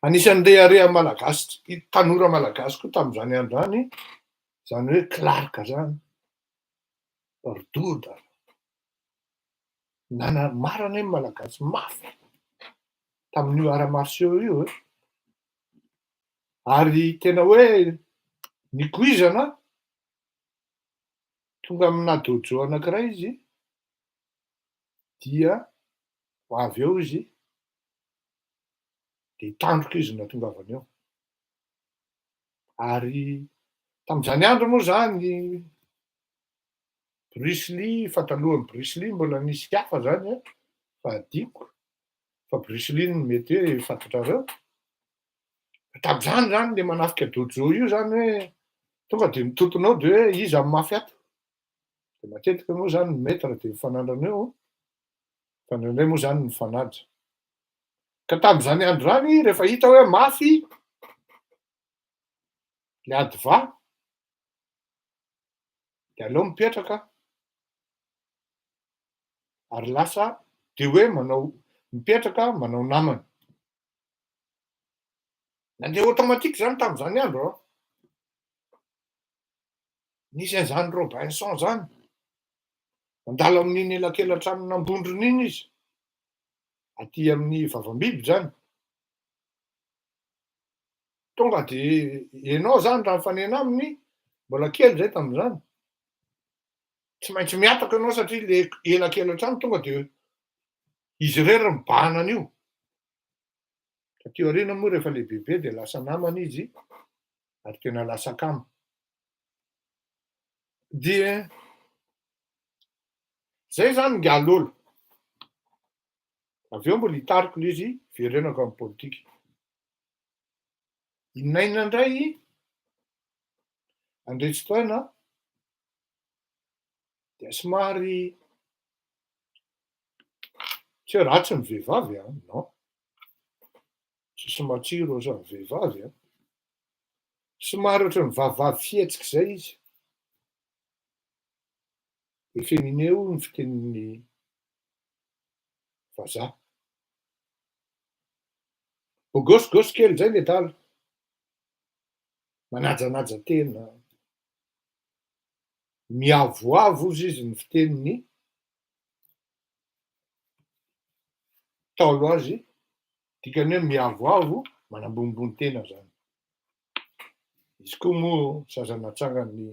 anisan'ny rehareha malagasy tanora malagasy koa tam'zany andro any zany hoe Clark zany Doda marina malagasy mafy tamin'io arts martiaux io ary tena hoe nikuizana tonga amina dojo anankiray izy dia ho avy eo izy de tandroka izy natongavany eo ary tam'zany andro moa zany Bruce Lee fatalohan'ny Bruce Lee mbola nisy hafa zany fa adiko fa Bruce Lee no mety hoe fantatrareo Tamin'izany zany le manafika dojo io zany hoe tonga de mitotonao de hoe iza ny mafy ato. De matetika moa zany ny maître de mifanandrina eo, fa indraindray moa zany mifanaja. Ka tamin'izany andro zany rehefa hita hoe mafy le adivà, de aleo mipetraka ary lasa de hoe manao mipetraka manao namana. Nandeha automatique zany tamin'izany andro an. Nisy an'zany Robinson zany, mandalo amin'iny elakelan-tranona Ambondrona iny izy, aty amin'ny Vavam-biby zany. Tonga de ianao zany raha mifanena aminy, mbola kely zay tamin'izany, tsy maintsy miataka ianao satria le elakelan-trano tonga de izy irery mibahana an'io. Ka ty aoriana moa rehefa lehibebe de lasa namana izy ary tena lasa kamo. Dia zay zany ngialy ôlo. Avy eo mbola hitariko le izy verenako amin'ny politika. I Naina indray andretsim-potoana dia somary tsy hoe ratsy ny vehivavy an, non. Tsisy matsiro ohatran'ny vehivavy an. Somary ohatran'ny vahavavy fihetsika zay izy. Efféminé ny fitenin'ny vazaha. Bôgôsy kely zay le dala. Manajanaja tena. Miavoavo ozy izy ny fiteniny Taolo azy, dikany hoe miavoavo, manambonimbony tena zany. Izy koa moa zaza natsangan'ny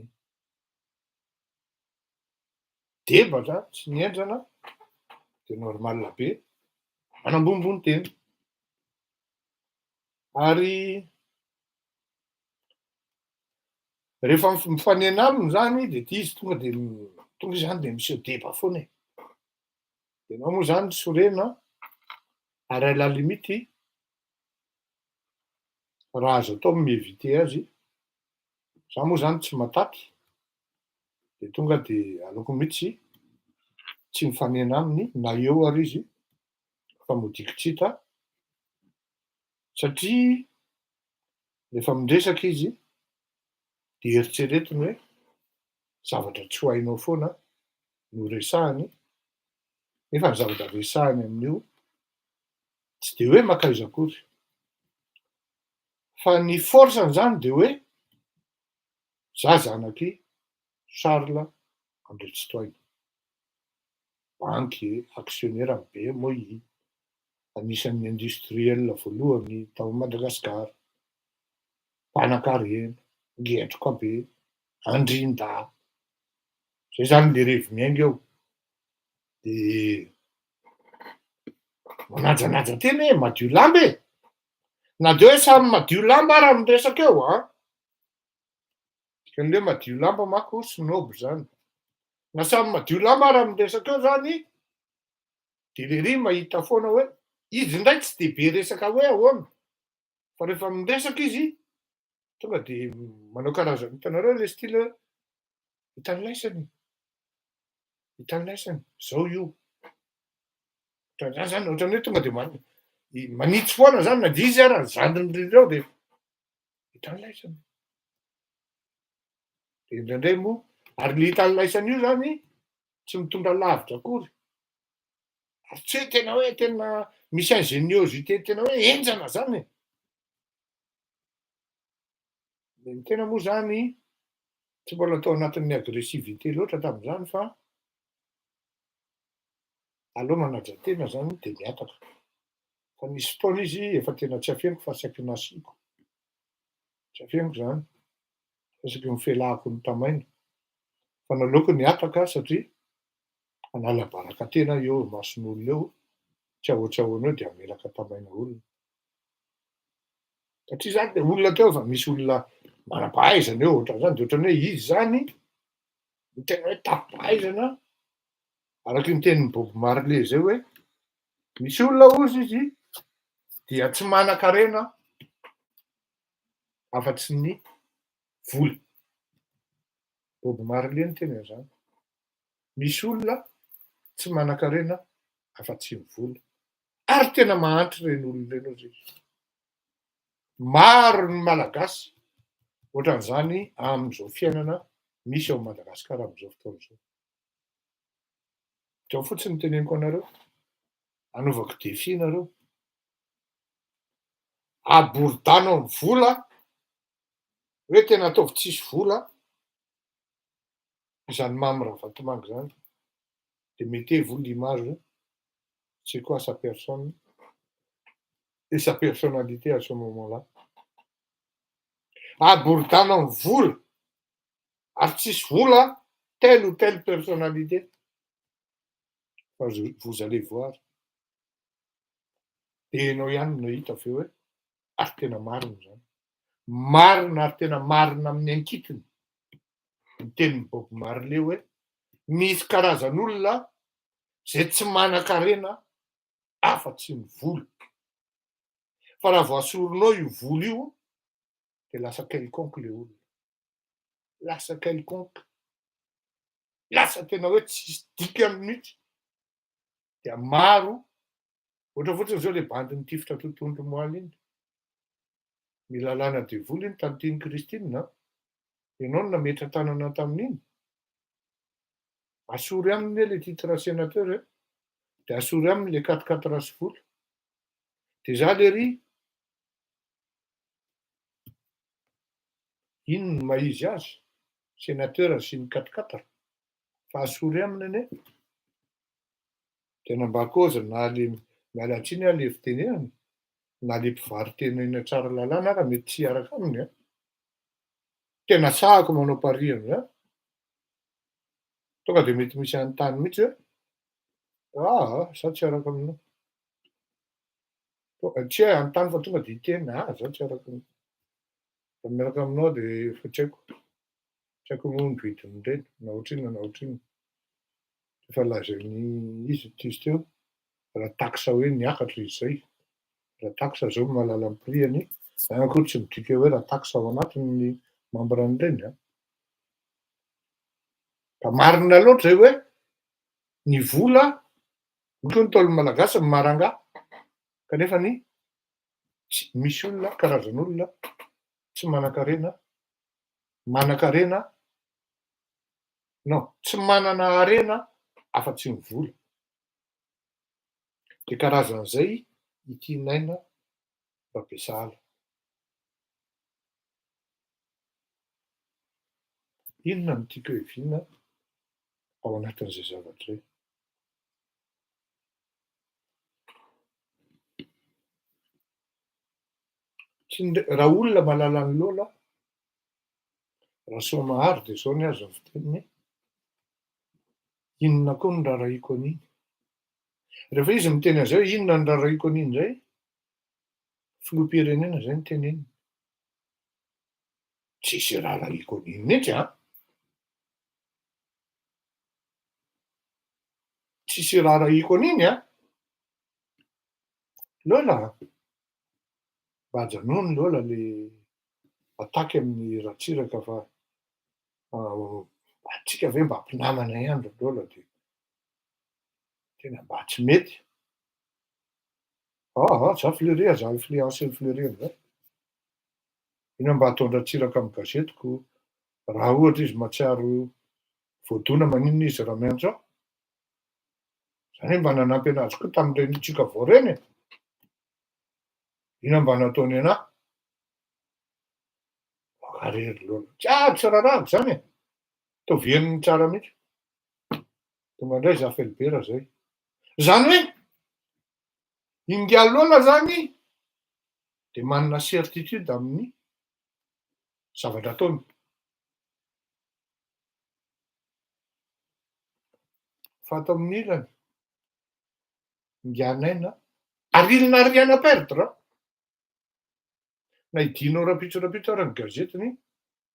debatra, tsy niendrana, de normal be, manambonimbony tena. Ary rehefa mifanena aminy zany de ty izy tonga zany de miseho deba foana e. De anao moa zany sorena ary à la limite raha azo atao mievite azy. Za moa zany tsy mataky, de tonga de aleoko mihitsy tsy mifanena aminy na eo ary izy fa modikitsita, satria rehefa miresaka izy de eritreretiny hoe zavatra tsy ho hainao foana no resahany, nefa ny zavatra resahany amin'io tsy de hoe makaiza akory. Fa ny force-ny zany de hoe za zanaky Charles Andretsintoaina, banky actionnaire be MOI, anisan'ny industriel voalohany tao Madagasikara, mpanan-karena, ngendrika be, Andrinda. Zay zany le revi miainga eo. De manajanaja tena e, madio lamba e. Na de hoe samy madio lamba raha miresaka eo an. Dikan'le madio lamba manko sinoby zany. Na samy madio lamba raha miresaka eo zany, de le ry mahita foana hoe izy indray tsy de be resaka hoe ahoana. Fa rehefa miresaka izy, tonga de manao karazana, hitanareo le style hitan'ny laisany, zao io. Ohatran'izany zany, ohatran'ny hoe tonga de manitsy foana zany na dia izy ara zandriny indrindra eo de hitan'ny laisany. De indraindray moa, ary le hitan'ny laisany io zany tsy mitondra lavitra akory. Ary tsy hoe tena misy ingéniosité tena hoe henjana zany e. De ny tena moa zany tsy mbola tao anatin'ny agressivité loatra tamin'izany fa aleo manaja tena zany de miataka. Fa nisy fotoana izy efa tena tsy afeniko fa saky nasiako. Tsy afeniko zany, fa saky nifelahako ny tamaina. Fa naleoko niataka satria hanala baraka tena eo mason'olona eo, tsy ahoatsahoana eo de hamelaka tamaina olona. Satria zany de olona teo fa misy olona manam-pahaizana eo ohatran'izany, de ohatran'ny hoe izy zany no tena hoe tapi-pahaizana, araky ny tenin'ny Bob Marley zay hoe misy olona ozy izy dia tsy manan-karena afa-tsy ny vola. Bob Marley no teny an'izany. Misy olona tsy manan-karena afa-tsy ny vola. Ary tena mahantry ireny olona ireny ozy. Maro ny malagasy ohatran'izany amin'izao fiainana misy ao Madagasikara amin'izao fotoana izao. Zao fotsiny teneniko anareo, anaovako défi nareo. Aboridano ny vola, hoe tena ataovy tsisy vola, izany mamy Ravatomangy zany, de mettez vous l'image, c'est quoi sa personne et sa personnalité à ce moment-là. Aboridano ny vola, ary tsisy vola, telle ou telle personnalité. Vous allez voir. Enao ihany no hita avy eo hoe ary tena marina zany. Marina ary tena marina amin'ny ankitiny. Ny tenin'ny Bob Marley hoe misy karazan'olona zay tsy manan-karena afa-tsy ny vola. Fa raha vao asorinao io vola io de lasa quelconque le olona. Lasa quelconque. Lasa tena hoe tsisy dikany mihitsy. Dia maro. Ohatra fotsiny zao le bandin'ny Tifitra Totondo Moaly iny. Mila lana devoly iny tantiny Kristina. Ianao no nametra tanana tamin'iny. Asory aminy le titre sénateur, de asory aminy le 4 sy vola. De za le ry, ino no maizy azy, sénateur sy ny 4 fa asory aminy ane. Tena mba koza na le mialatsiny le fitenenany, na le mpivary tenena tsara lalàna raha mety tsy araka aminy. Tena sahako manao pari amizany. Tonga de mety misy anontany mihitsy hoe za tsy araka aminao. Tsy hoe anontany fa tonga de hiteny za tsy araka aminao. Fa miaraka aminao de fa tsy haiko moa ny vidiny reny, na ohatrinona na ohatrinona. Efa lazainy izy teo, raha taxa hoe niakatra izy zay. Raha taxa zao mahalala ny prix-any, zany akory tsy midika hoe raha taxa ao anatiny ny membre an'ireny. Ka marina loatra zay hoe ny vola, ohatry ny Ntaolo Malagasy ny maranga, kanefa misy olona, karazan'olona tsy manan-karena, manan-karena, non, tsy manana harena afa-tsy ny vola. De karazan'izay ity Naina Rabesala. Inona no tiako hiaviana ao anatin'izay zavatra izay? Raha olona mahalala ny lola, raha Somahary de zao ny azo ny fiteniny, inona koa ny rarahiako an'iny? Rehefa izy miteny an'izay hoe inona ny rarahiako an'iny zay, filoham-pirenena zay ny teneniny. Tsisy rarahiako an'iny mihitsy Tsisy rarahiako an'iny Lola, bajanony Lola le ataky amin'ny Ratsiraka fa atsika ve mba hampinamana ihany ry Lola de tena mba tsy mety. Za Fleury, za influencer Fleury amizay. Ina mba atao Ratsiraka amin'ny gazetiko, raha ohatra izy mahatsiaro voadona maninona izy raha miantso aho. Zany mba nanampy anazy koa tamin'ireny tsika vao reny. Ina mba nataony anahy? Voakarery Lola. Tsy rarahako zany tovian'ny tsara mihitsy. Tonga indray za Felibera zay. Zany hoe ingià Lola zany de manana certitude amin'ny zavatra ataony. Fato amin'ny ilany, ingià Naina, arilina rien à perdre. Na idinao rapitsorapitra ary ny gazetiny,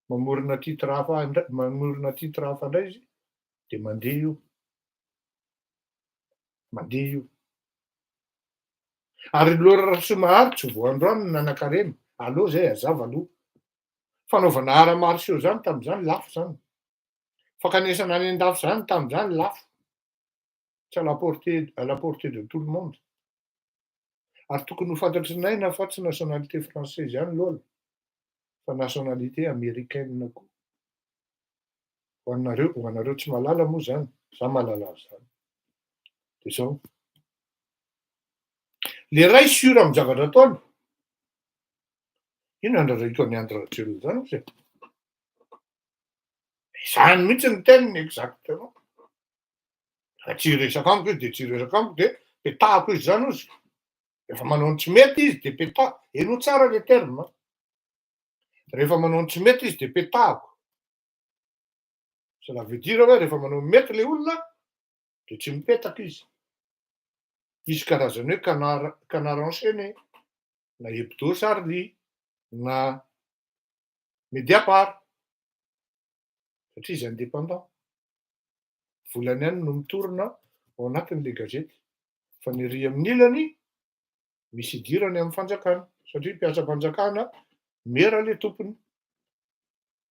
mamorona titre hafa indray izy, de mandeha io. Mandeha io. Ary Lola Somahary tsy vao androany nanan-karena. Allo zay hazava aloha. fanaovana ara-marseau zany tamin'izany lafo zany. Fakanesana any an-dafo zany tamin'izany lafo. Tsy à la portée de tout le monde. Ary tokony ho fantatrinay na fa tsy nationalité française ihany loha, fa nationalité américaine koa. Ho anareo tsy mahalala moa zany, za mahalala zany. De zao. Le ray sura amin'ny zavatra ataony. Ino andrarahiko any André Rajoelina zany zay? Izany mihitsy ny teniny exactement. Tsy resaka amiko izy de tsy resaka amiko de petahako izy zany ozy. Rehefa manao ny tsy mety izy de petahako. Eno tsara le terme. Rehefa manao ny tsy mety izy de petahako. Cela veut dire hoe rehefa manao ny mety le olona de tsy mipetaka izy. Izy karazany hoe canard enchaîné, na Hebdo Charlie, na Mediapart. Satria izy indépendant. Volany ihany no mitorona ao anatin'le gazety. Fa ny ery amin'ny ilany misy idirany amin'ny fanjakana. Satria mpiasam-panjakana mera le tompony.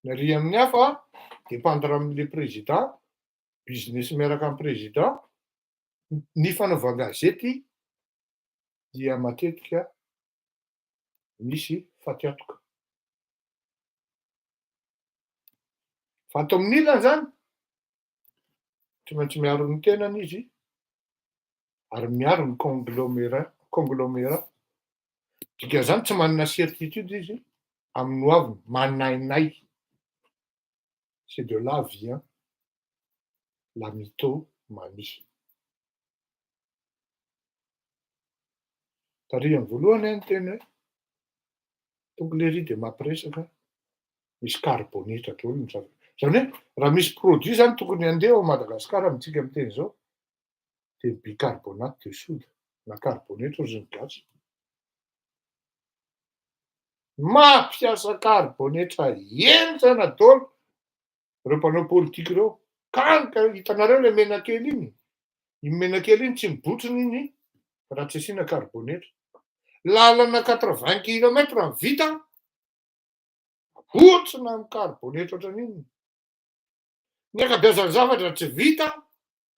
Ny ery amin'ny hafa dépendre amin'le président, business miaraka amin'ny président, ny fanaovan-gazety dia matetika misy fatiatoka. Fa ato amin'ny ilany zany tsy maintsy miaro ny tenany izy ary miaro ny conglomérat. Dika zany tsy manana certitude izy amin'ny ho avy manainay. C'est de là vient la mythomanie. Tarihany voalohany ny teny hoe tokony le ry de mampiresaka misy carbonate atao ny zavatra. Zany hoe raha misy produit zany tokony handeha ao Madagasikara amintsika amin'ny teny zao de bicarbonate de soude na carbonate ozy ny gasy. Mampiasa carbonate enjana daholo ireo mpanao politika ireo. Kanika hitanareo le menakely iny. Iny menakely iny tsy mibotsiny iny raha tsy asiana carbonate. Lalana 80 km vita abotsina amin'ny carbonate ohatran'iny. Ny ankabeazan'ny zavatra tsy vita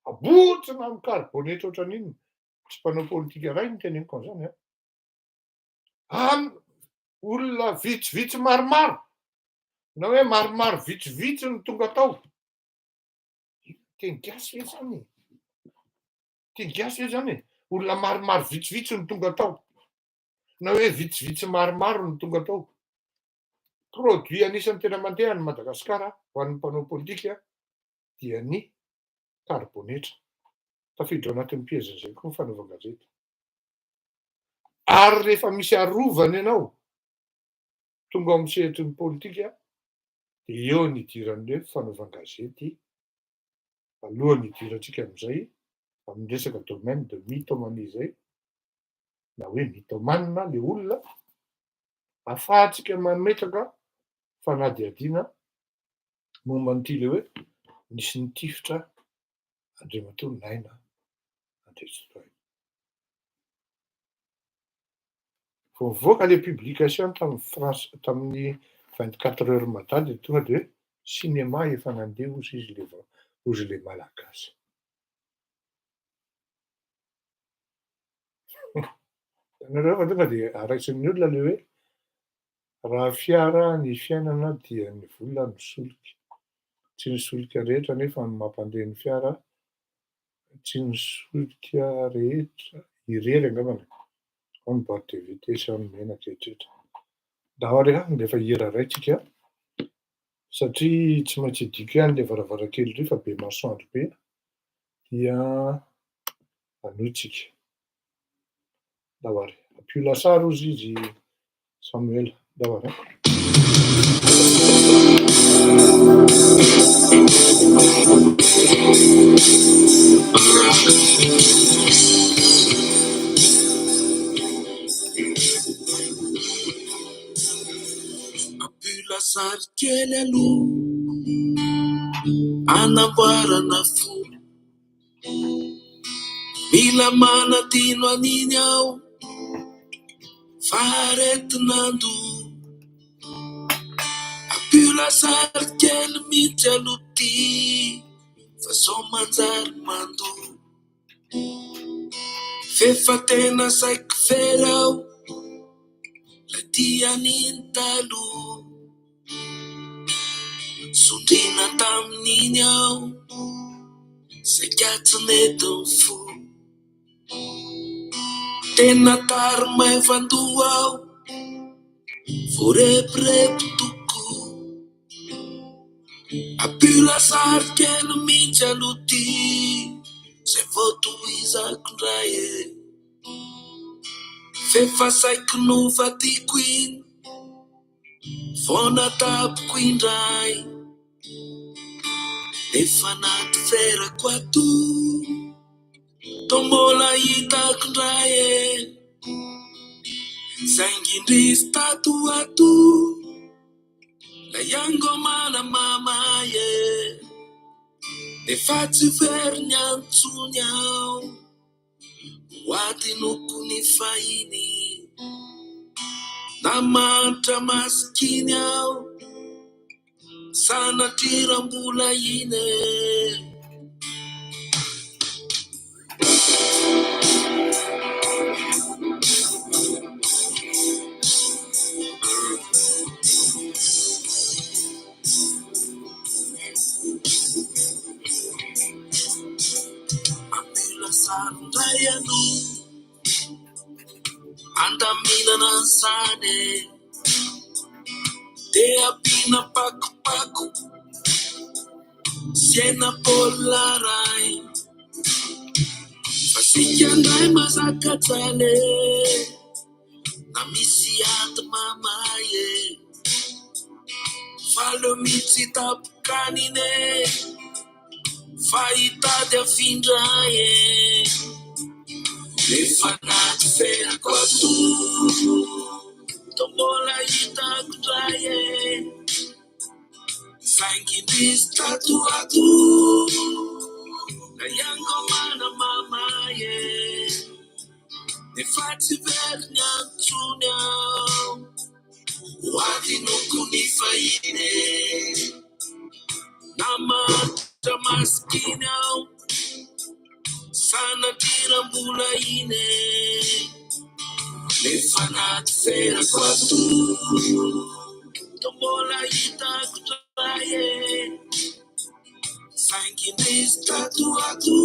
abotsina amin'ny carbonate ohatran'iny. Tsy mpanao politika iray ny teneniko an'izany. Olona vitsivitsy maromaro na hoe maromaro vitsivitsy ny tonga tao. Teny gasy zany. Teny gasy zany. Olona maromaro vitsivitsy ny tonga tao. Na hoe vitsivitsy maromaro ny tonga tao. Produit anisan'ny tena mandeha any Madagasikara ho an'ny mpanao politika dia ny carbonate. Tafiditra ao anatin'ny pièce zay koa ny fanaovan-gazety. Ary rehefa misy arovany ianao tonga amin'ny sehatry ny politika dia eo ny idiran'le fanaovan-gazety. Alohan'ny idirantsika amin'izay amin'ny resaka domaine de mythomanie zay na hoe mythomane le olona ahafahantsika mametaka fanadihadiana momba an'ity le hoe nisy nitifitra Andriamatoa Naina Andriatsitoay. Vao nivoaka le publication tamin'ny France tamin'ny 24 heures matin dia tonga dia cinéma efa nandeha ozy le malagasy. Ianareo fa tonga dia araisin'ny olona le hoe raha fiara ny fiainana dia ny vola no solika. Tsy ny solika rehetra nefa ny mampandeha ny fiara. Tsy ny solika rehetra irery angambany. Ao ny boîte de vitesse, ao ny menaka etcetera. Daholo ihany dia efa hira raitsika satria tsy maintsy hidiko ihany le varavarankely ry fa be masoandro be dia hanoitsika. Dahoary. Ampio lasary ozy izy Samuel. Dahoary. Ampio lasary kely aloha anamboarana fo. Mila manadino aniny aho faretinando Apila sary kely mihitsy aloha ty fa sao manjary mando fefa tena saiko very aho la tianiny taloha sondrina tamin'iny aho saikatsiny eto ny fo tena tary maevandoha aho voarepirepo toko apila sary kely mihitsy aloha ty zay vao tohizako ndray e fefa saiko nofatiko iny vao natapiko indray efa naty verako ato to mbola hitako ndray e saingindrisy tato ato la iangomana mamay e efa tsy very ny antsony aho hoaty noko ny fahiny namanitra masikiny aho sanatiram-bola ine apila sary ndray alo andaminana ny sane de apina pakopako siena bola ray fa sika ndray mazaka tsale na misy ato mamay e falo mitsy tapokanine fa hitady afindray e efa naty verako ato to mbola hitako ndray e saingindrisy tato ato la iangomana mamay e efa tsy very ny antsony aho hoaty noko ny fahine namatra masikiny aho sanatiram-bola ine efa naty verako ato to mbola hitako ndray e saingindrisy tato ato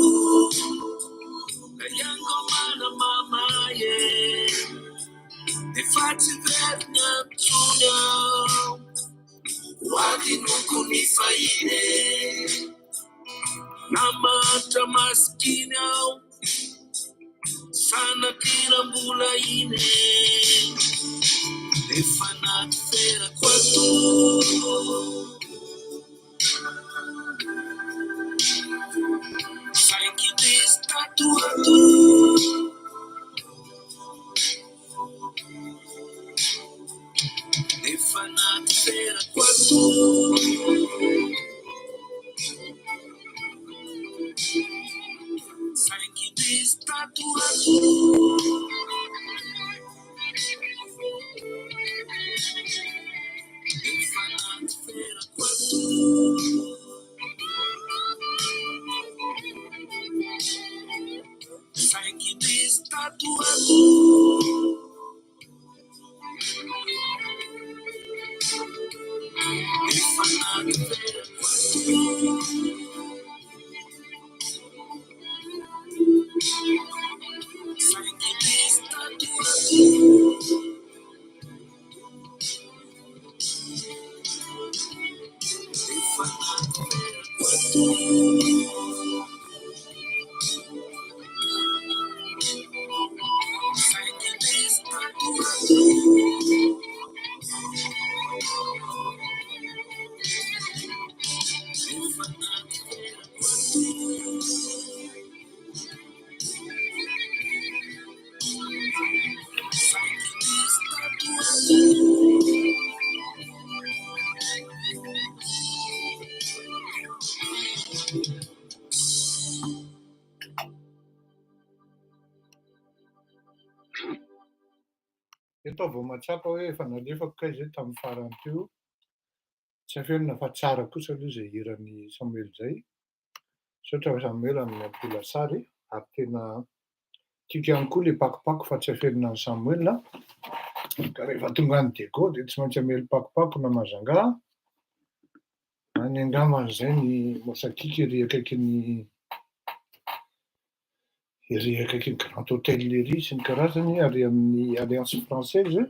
la iangomana mamay e efa tsy very ny antsony aho hoaty noko ny fahine namatra masikiny aho sanatiram-bola ine efa naty verako ato saingindrisy tato ato efa naty verako ato saingindrisy tato ato efa naty verako ato saingindrisy tato ato efa naty verako ato saingindrisy tato ato efa naty verako ato saingindrisy tato ato efa naty verako ato saingindrisy tato ato eto vao matsapa hoe efa nalefako kay zay tamin'ny farany teo Tsy haferina fa tsara kosa aloha zay hiran'ny Samuel zay, satria Samuel amin'ny ampolasary ary tena tiako ihany koa le pakopako fa tsy haferina ny Samuel a. Ka rehefa tonga ny De Gaulle de tsy maintsy hamely pakopako na Majanga. Any angambany zay ny Mosakika ery akaikin'ny Grand Hôtel ery sy ny karazany ary amin'ny Alliance Française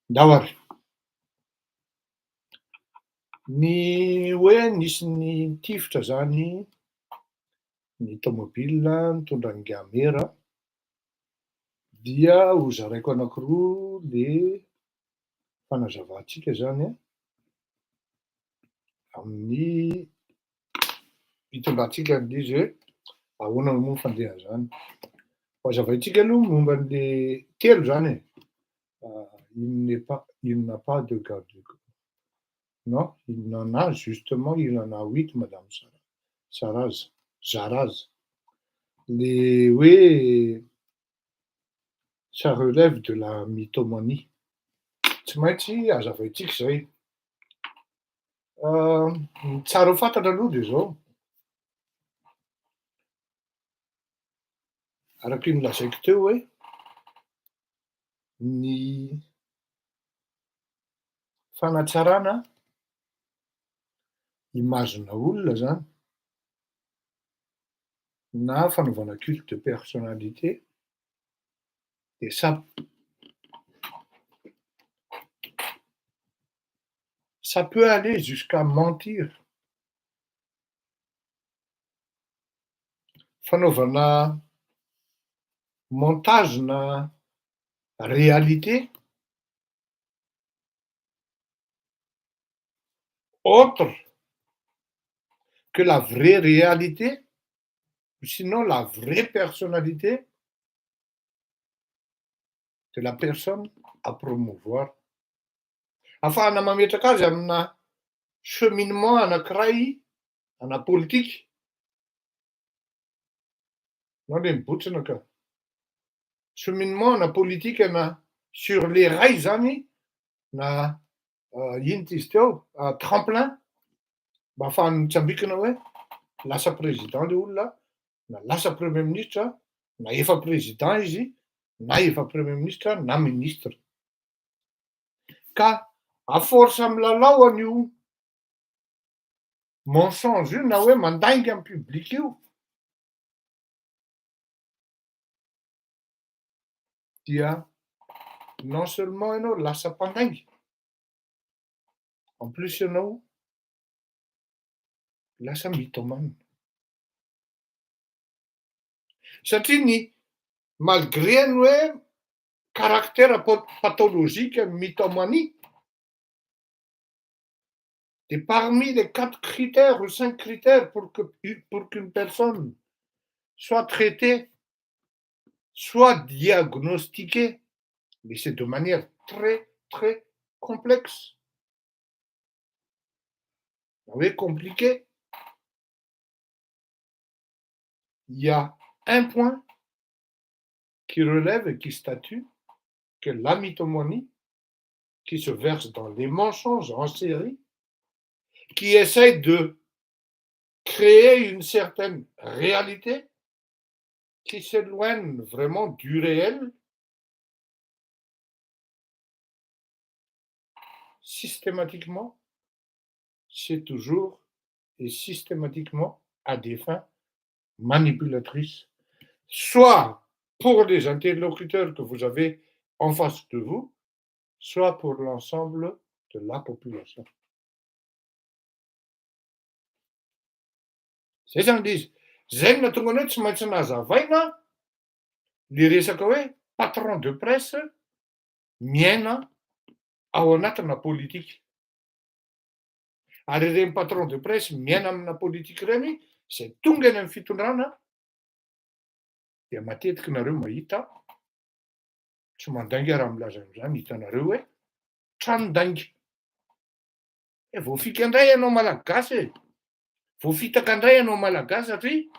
Ndawary. Ny hoe nisy ny tifitra zany ny tômôbila nitondra ny gamera dia hozaraiko anankiroa le fanazavantsika zany amin'ny hitondrantsika an'izy hoe ahoana moa ny fandehana zany. Ho hazavaintsika aloha momba an'le telo zany il n'a pas de garde du corps. Non, il en a justement, il en a 8, Madame Zaraz. Oui, ça relève de la mythomanie. Tsy maintsy hazavaintsika zay. Ny tsara ho fantatra aloha de zao. Araky ny lazaiko teo hoe ny fanatsarana imazona olona zany na fanaovana culte de personnalité de ça peut aller jusqu'à mentir. Fanaovana montage na réalité autre que la vraie réalité, ou sinon la vraie personnalité de la personne à promouvoir. Ahafahana mametraka azy amina cheminement anankiray ana politika. Nao le mibotsina ka. Cheminement ana politika na sur les rails zany na ino izy teo tremplin mba ahafahany mitsambikina hoe lasa président le olona na lasa premier ministre na efa président izy na efa premier ministre na ministre. Ka à force milalao an'io mensonge io na hoe mandainga amin'ny public io dia non seulement ianao lasa mpandainga, en plus ianao lasa mythomane. Satria ny malgré ny hoe caractère pathologique mythomanie, et parmi les 4 critères ou 5 critères pour qu'une personne soit traitée, soit diagnostiquée, mais c'est de manière très, très complexe. Oui, compliqué. Il y a un point qui relève et qui statue que la mythomanie, qui se verse dans les mensonges en série, qui essaie de créer une certaine réalité qui s'éloigne vraiment du réel, systématiquement, c'est toujours et systématiquement à des fins manipulatrices, soit pour les interlocuteurs que vous avez en face de vous, soit pour l'ensemble de la population. Zay zany izy. Zay no nahatonga anao tsy maintsy nazavaina le resaka hoe patron de presse miaina ao anatina politika. Ary ireny patron de presse miaina amina politika ireny, zay tonga any amin'ny fitondrana dia matetika nareo mahita tsy mandainga raha milaza an'izany, hitanareo hoe tranondainga. Voafika indray ianao malagasy e, voafitaka indray ianao malagasy satria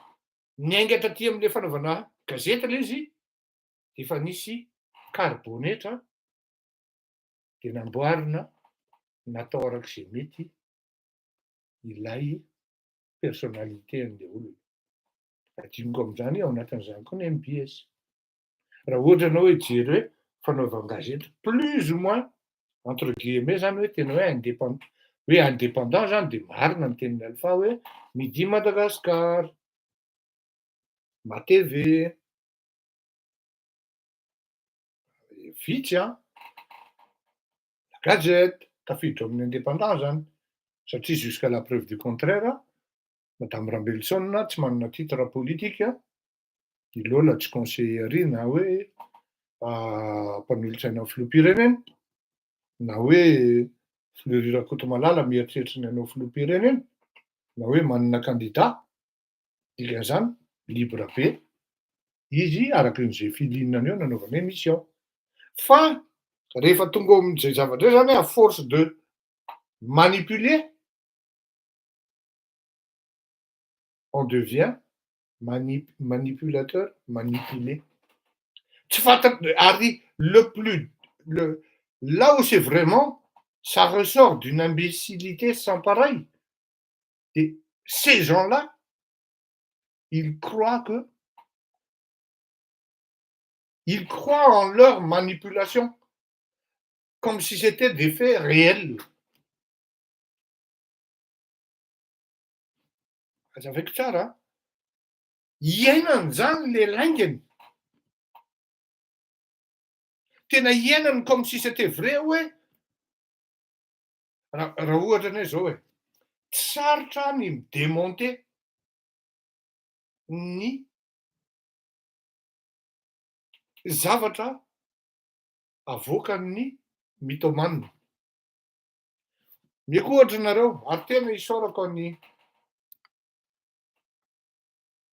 niainga taty amin'le fanaovana gazety le izy efa nisy karibonetra dia namboarina natao arak'izay mety ilay personnalité an'ilay olona. Adinoko amin'izany ao anatin'izany koa ny MBS. Raha ohatra ianao hoe hijery hoe fanaovan-gazety plus ou moins entre guillemets zany hoe tena hoe indépendant zany de marina ny tenin'ny Alpha hoe Midi Madagascar, MaTV, vitsy la Gazette, tafiditra amin'ny indépendant zany. Satria jusqu'à la preuve du contraire, Madame Rambelson tsy manana titre politique, i Lola tsy conseiller na hoe mpanolotsaina filoham-pirenena, na hoe Fleury Rakotomalala mieritreritra ny hanao filoham-pirenena, na hoe manana candidat, dikan'izany libre be izy arakin'izay filinany eo nanaovana émission. Fa rehefa tonga amin'izay zavatra zany à force de manipuler, on devient manipulateur, manipulé. Tsy fantako ary là où c'est vraiment ça ressort d'une imbécilité sans pareil. Et ces gens-là, ils croient en leur manipulation comme si c'était des faits réels. Azavaiko tsara, iainany zany le laingany. Tena iainany comme si c'était vrai hoe raha ohatra ny hoe zao hoe tsy sarotra ny midémonter ny zavatra avoakan'ny mythomane. Meko ohatra nareo ary tena isaorako ny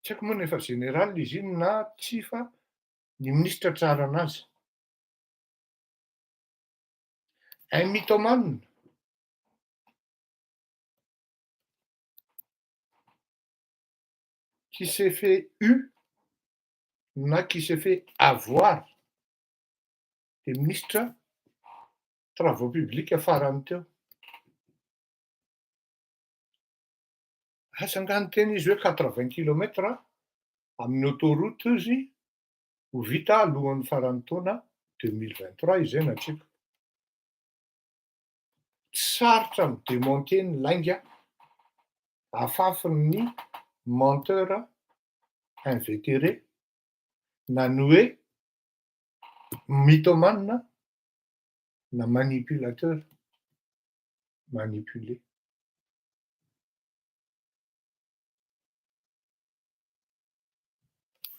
tsy haiko moa nefa général izy iny na tsy fa ny ministre tsara anazy. Un mythomane qui s'est fait na qui s'est fait avoir des ministres travaux publics farany teo. Asa angano teny izy hoe 80 km amin'ny autoroute izy ho vita alohan'ny faran'ny taona 2023 izy na tsika. Tsy sarotra midémonter ny lainga afafin'ny menteur invétéré na ny hoe mythomane na manipulateur manipulé.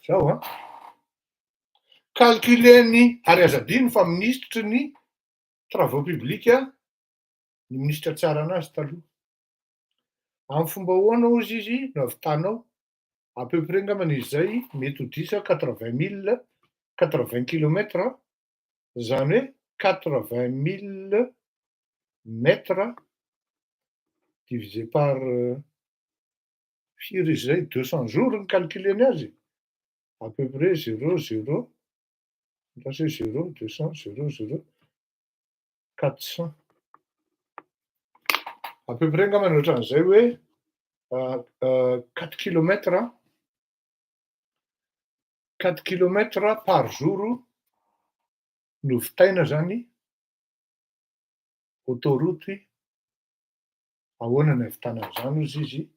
Zao calculeny ary azadiny fa ministre ny travaux publics ny ministre tsara anazy taloha. Amin'ny fomba ahoana ozy izy no avitanao à peu près angambany izy zay mety ho disa 80 km, zany hoe 80 000 mètres divisé par firy izy zay 200 jours ny calculeny azy, à peu près 0, 0, 0, 200, 0, 0, 400. À peu près angambany ohatran'izay hoe 4 km par jour no vitaina zany autoroute ahoana ny havitana an'izany ozy izy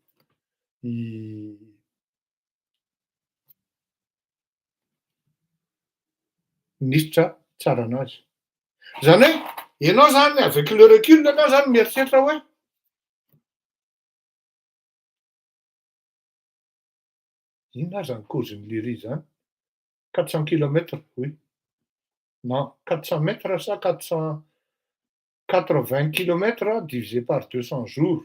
ministre tsara anazy. Zany hoe ianao zany avec le recul anao zany mieritreritra hoe inona aza ny causen'le ry zany 400 km, oui. Non, 400 mètres ça 480 km divisé par 200 jours.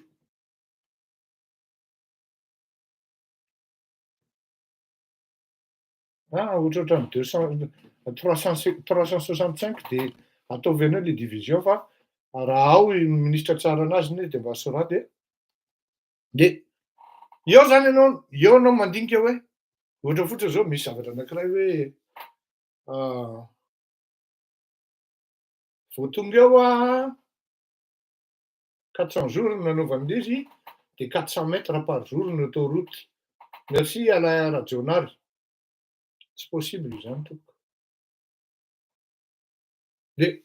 Ohatrany 365 dia ataovy anao le division fa raha ao i ministre tsara anazy ny de mba soraty de eo zany anao mandinika hoe ohatra fotsiny zao misy zavatra anankiray hoe vao tonga eo 400 jours nanaovana izy dia 400 mètres par jour ny autoroute. Merci à la ragionary. Tsy possible izany tompoko. Dia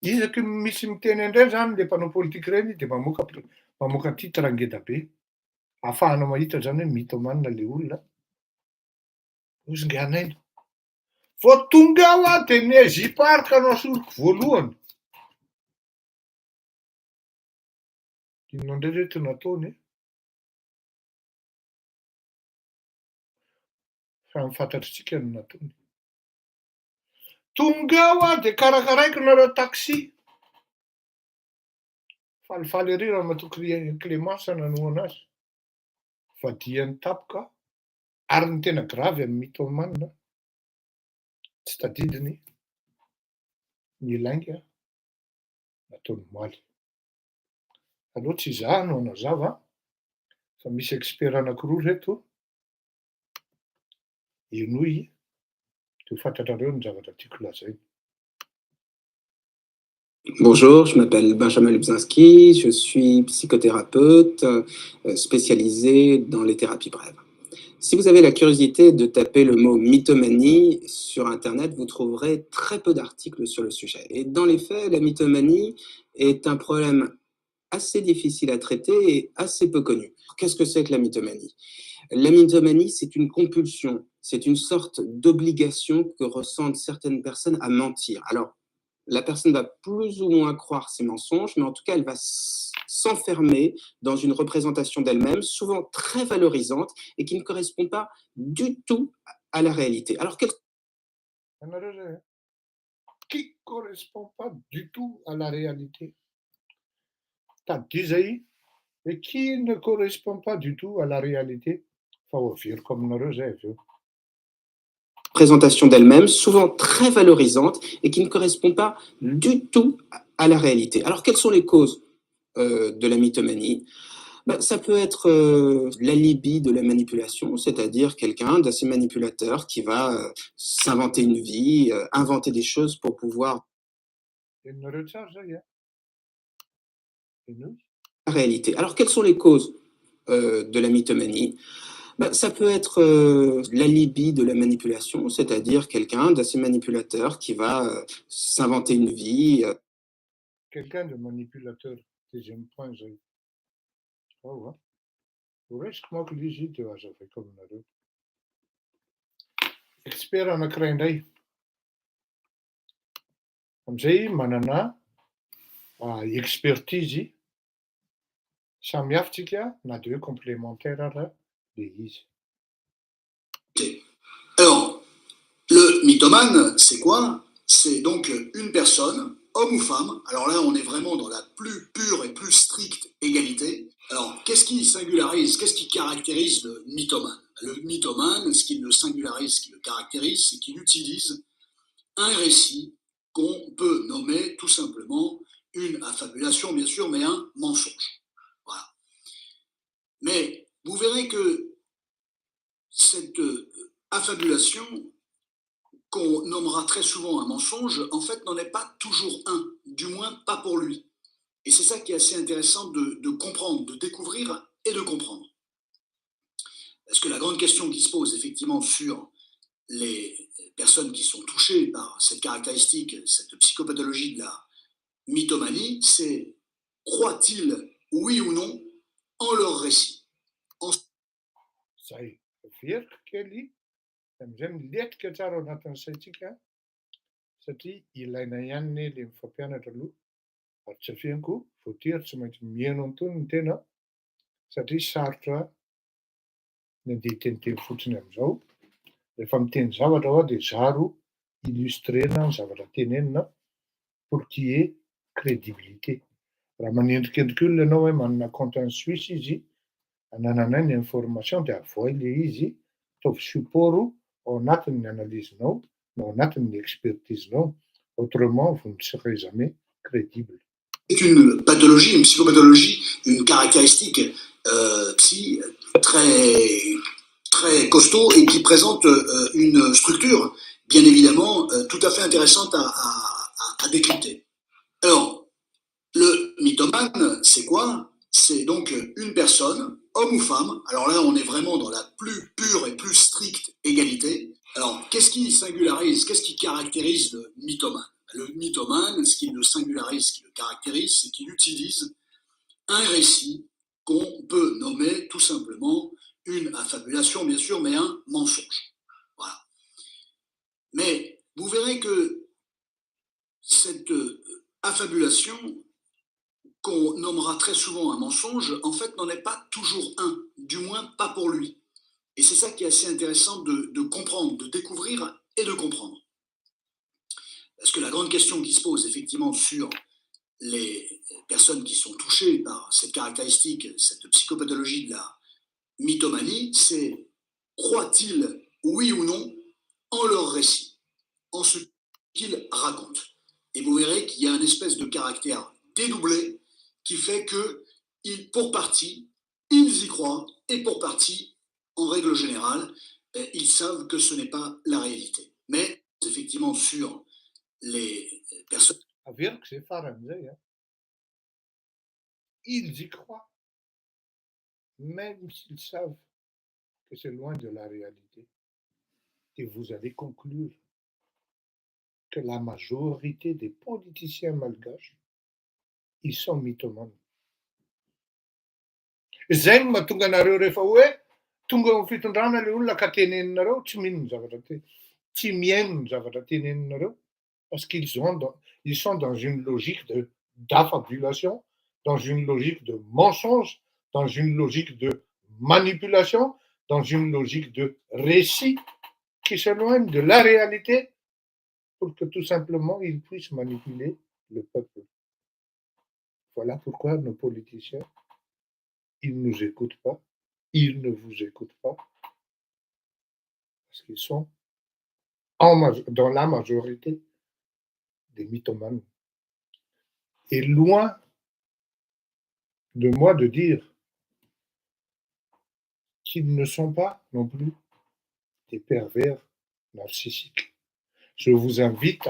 isaky misy miteny indray zany le mpanao politika ireny dia mamoaka titre ngeda be. Ahafahana mahita zany hoe mythomane le olona. Ozinganaina. Vao tonga aho dia nezy parika no asoriko voalohany. Inona indray reto nataony? Fa mifantatritsika no nataony. Tonga aho dia karakaraiko nareo taxi. Falifaly ery raha matoky Clémence nanoana azy. Vadiany tapoka. Ary ny tena gravy amin'ny mythomane. Tsy tadidiny. Milainga. Nataony maly. Allo tsy izaho no anazava fa misy expert anankiroa reto inoy dia ho fantatrareo ny zavatra tiako lazaina. Bonjour, je m'appelle Benjamin Lubzinski, je suis psychothérapeute spécialisé dans les thérapies brèves. Si vous avez la curiosité de taper le mot mythomanie sur Internet, vous trouverez très peu d'articles sur le sujet. Et dans les faits, la mythomanie est un problème assez difficile à traiter et assez peu connu. Qu'est-ce que c'est que la mythomanie? La mythomanie, c'est une compulsion, c'est une sorte d'obligation que ressentent certaines personnes à mentir. Alors, la personne va plus ou moins croire ses mensonges, mais en tout cas, elle va s'enfermer dans une représentation d'elle-même, souvent très valorisante et qui ne correspond pas du tout à la réalité. Alors, Qui ne correspond pas du tout à la réalité. T'as dit, mais qui ne correspond pas du tout à la réalité. Faut faire comme le rejet. Présentation d'elle-même, souvent très valorisante et qui ne correspond pas du tout à la réalité. Alors, quelles sont les causes de la mythomanie? Ça peut être l'alibi de la manipulation, c'est-à-dire quelqu'un d'assez manipulateur qui va s'inventer une vie, inventer des choses pour pouvoir... La réalité. Alors, quelles sont les causes de la mythomanie? Ça peut être l'alibi de la manipulation, c'est-à-dire quelqu'un d'assez manipulateur qui va s'inventer une vie. Quelqu'un de manipulateur, deuxième point, j'ai. Oh, ouais. Comment que les gens doivent faire comme on a dit. Expert en akray amizay manana expertise samy hafa tsika na dia hoe complémentaire ara le izy. Alors, le mythomane, c'est quoi? C'est donc une personne, homme ou femme. Alors là, on est vraiment dans la plus pure et plus stricte égalité. Alors, qu'est-ce qui singularise, qu'est-ce qui caractérise le mythomane? Le mythomane, ce qui le singularise, ce qui le caractérise, c'est qu'il utilise un récit qu'on peut nommer tout simplement une affabulation, bien sûr, mais un mensonge. Voilà. Mais vous verrez que cette affabulation, qu'on nommera très souvent un mensonge, en fait, n'en est pas toujours un, du moins pas pour lui. Et c'est ça qui est assez intéressant de comprendre, de découvrir et de comprendre. Parce que la grande question qui se pose effectivement sur les personnes qui sont touchées par cette caractéristique, cette psychopathologie de la mythomanie, c'est croient-ils, oui ou non, en leur récit? Zay, veriko kely amin'izay miletrika tsara ao anatin'ny saitsika satria ilaina ihany le mifampianatra aloha ary tsy afianko voatery tsy maintsy mihaino an'itony ny tena satria sarotra ny andeha hiteniteny fotsiny amin'izao. Rehefa miteny zavatra aho dia zaro illustrena ny zavatra tenenina pour qu'il y ait crédibilité. Raha manendrikendrika olona ianao hoe manana compte en Suisse izy, anananay ny information dia avoay le izy ataovy support ao anatin'ny analysenao na ao anatin'ny expertisenao. Autrement, vous ne serez jamais crédible. C'est une pathologie, une psychopathologie, une caractéristique psy très costaud et qui présente une structure, bien évidemment, tout à fait intéressante à décrypter. Alors, le mythomane, c'est quoi? C'est donc une personne, homme ou femme. Alors là, on est vraiment dans la plus pure et plus stricte égalité. Alors, qu'est-ce qui singularise, qu'est-ce qui caractérise le mythomane? Le mythomane, ce qui le singularise, ce qui le caractérise, c'est qu'il utilise un récit qu'on peut nommer tout simplement une affabulation, bien sûr, mais un mensonge. Voilà. Mais vous verrez que cette affabulation, qu'on nommera très souvent un mensonge, en fait, n'en est pas toujours un, du moins pas pour lui. Et c'est ça qui est assez intéressant de comprendre, de découvrir et de comprendre. Parce que la grande question qui se pose effectivement sur les personnes qui sont touchées par cette caractéristique, cette psychopathologie de la mythomanie, c'est croient-ils, oui ou non, en leur récit, en ce qu'ils racontent. Et vous verrez qu'il y a une espèce de caractère dédoublé qui fait que, pour partie, ils y croient, et pour partie, en règle générale, ils savent que ce n'est pas la réalité. Mais, effectivement, sur les personnes... Avere que c'est Faraday, hein. Ils y croient, même s'ils savent que c'est loin de la réalité. Et vous allez conclure que la majorité des politiciens malgaches, ils sont mythomanes. Zay no mahatonga anareo rehefa hoe tonga amin'ny fitondrana le olona ka teneninareo tsy mino ny zavatra tsy miaino ny zavatra teneninareo parce qu'ils sont dans une logique d'affabulation, dans une logique de mensonge, dans une logique de manipulation, dans une logique de récit qui s'éloigne de la réalité pour que tout simplement ils puissent manipuler le peuple. Voilà pourquoi nos politiciens, ils ne nous écoutent pas, ils ne vous écoutent pas, parce qu'ils sont dans la majorité des mythomanes. Et loin de moi de dire qu'ils ne sont pas non plus des pervers narcissiques. Je vous invite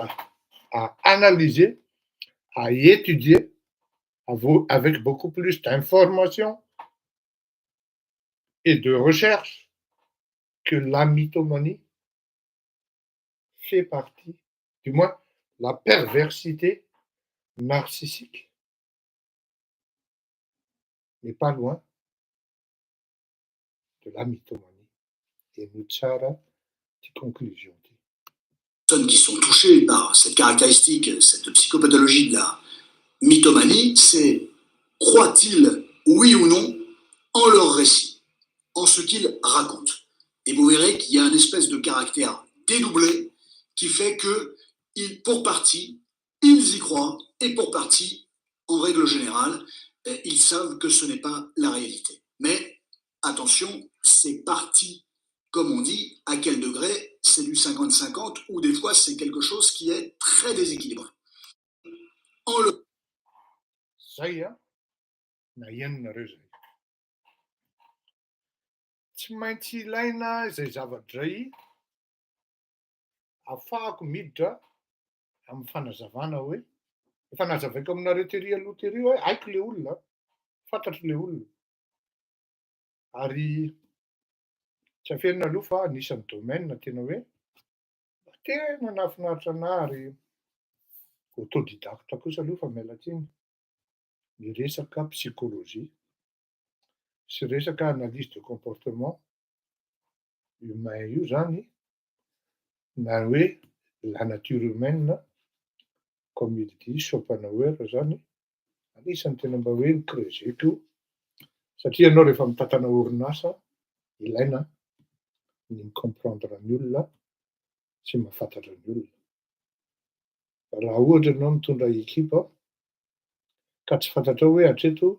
à analyser, à y étudier avec beaucoup plus d'informations et de recherche que la mythomanie fait partie, du moins la perversité narcissique n'est pas loin de la mythomanie. Et nous tsara di conclusion. Personnes qui sont touchées par cette caractéristique, cette psychopathologie de la mythomanie, c'est croient-ils, oui ou non, en leur récit, en ce qu'ils racontent. Et vous verrez qu'il y a une espèce de caractère dédoublé qui fait que, pour partie, ils y croient, et pour partie, en règle générale, ils savent que ce n'est pas la réalité. Mais attention, c'est parti, comme on dit, à quel degré, c'est du 50-50, ou des fois c'est quelque chose qui est très déséquilibré. En le... Saya na ianonareo zay. Tsy maintsy ilaina izay zavatra zay ahafahako miditra amin'ny fanazavana hoe efa nazavaiko aminareo tery aloha tery hoe haiko le olona, fantatro le olona. Ary tsy aferina aloha fa anisan'ny domaine tena hoe tena nahafinaritra anahy ary autodidacte kosa aloha fa miala tsiny. Ny resaka psychologie sy resaka analyse de comportement humain io zany na hoe la nature humaine comme il dit Schopenhauer zany, anisan'ny tena mba hoe creuseko satria ianao rehefa mitantana orinasa ilaina ny micomprendre ny olona sy mahafantatra ny olona. Raha ohatra ianao mitondra ekipa ka tsy fantatrao hoe hatreto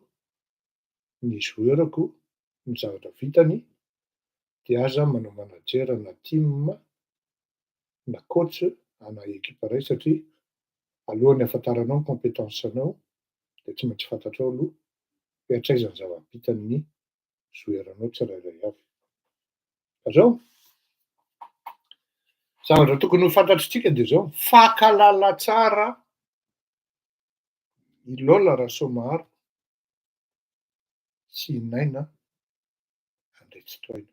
ny joueurako ny zavatra vitany dia aza manao manager na team na coach ana ekipa iray satria alohan'ny ahafantaranao ny compétence-anao dia tsy maintsy fantatrao aloha hoe hatraiza ny zava-bitan'ny joueur-anao tsirairay avy. Fa zao zavatra tokony ho fantatrintsika dia zao, fankalala tsara I Lola Rasomaro sy i Naina Andretsitoaina.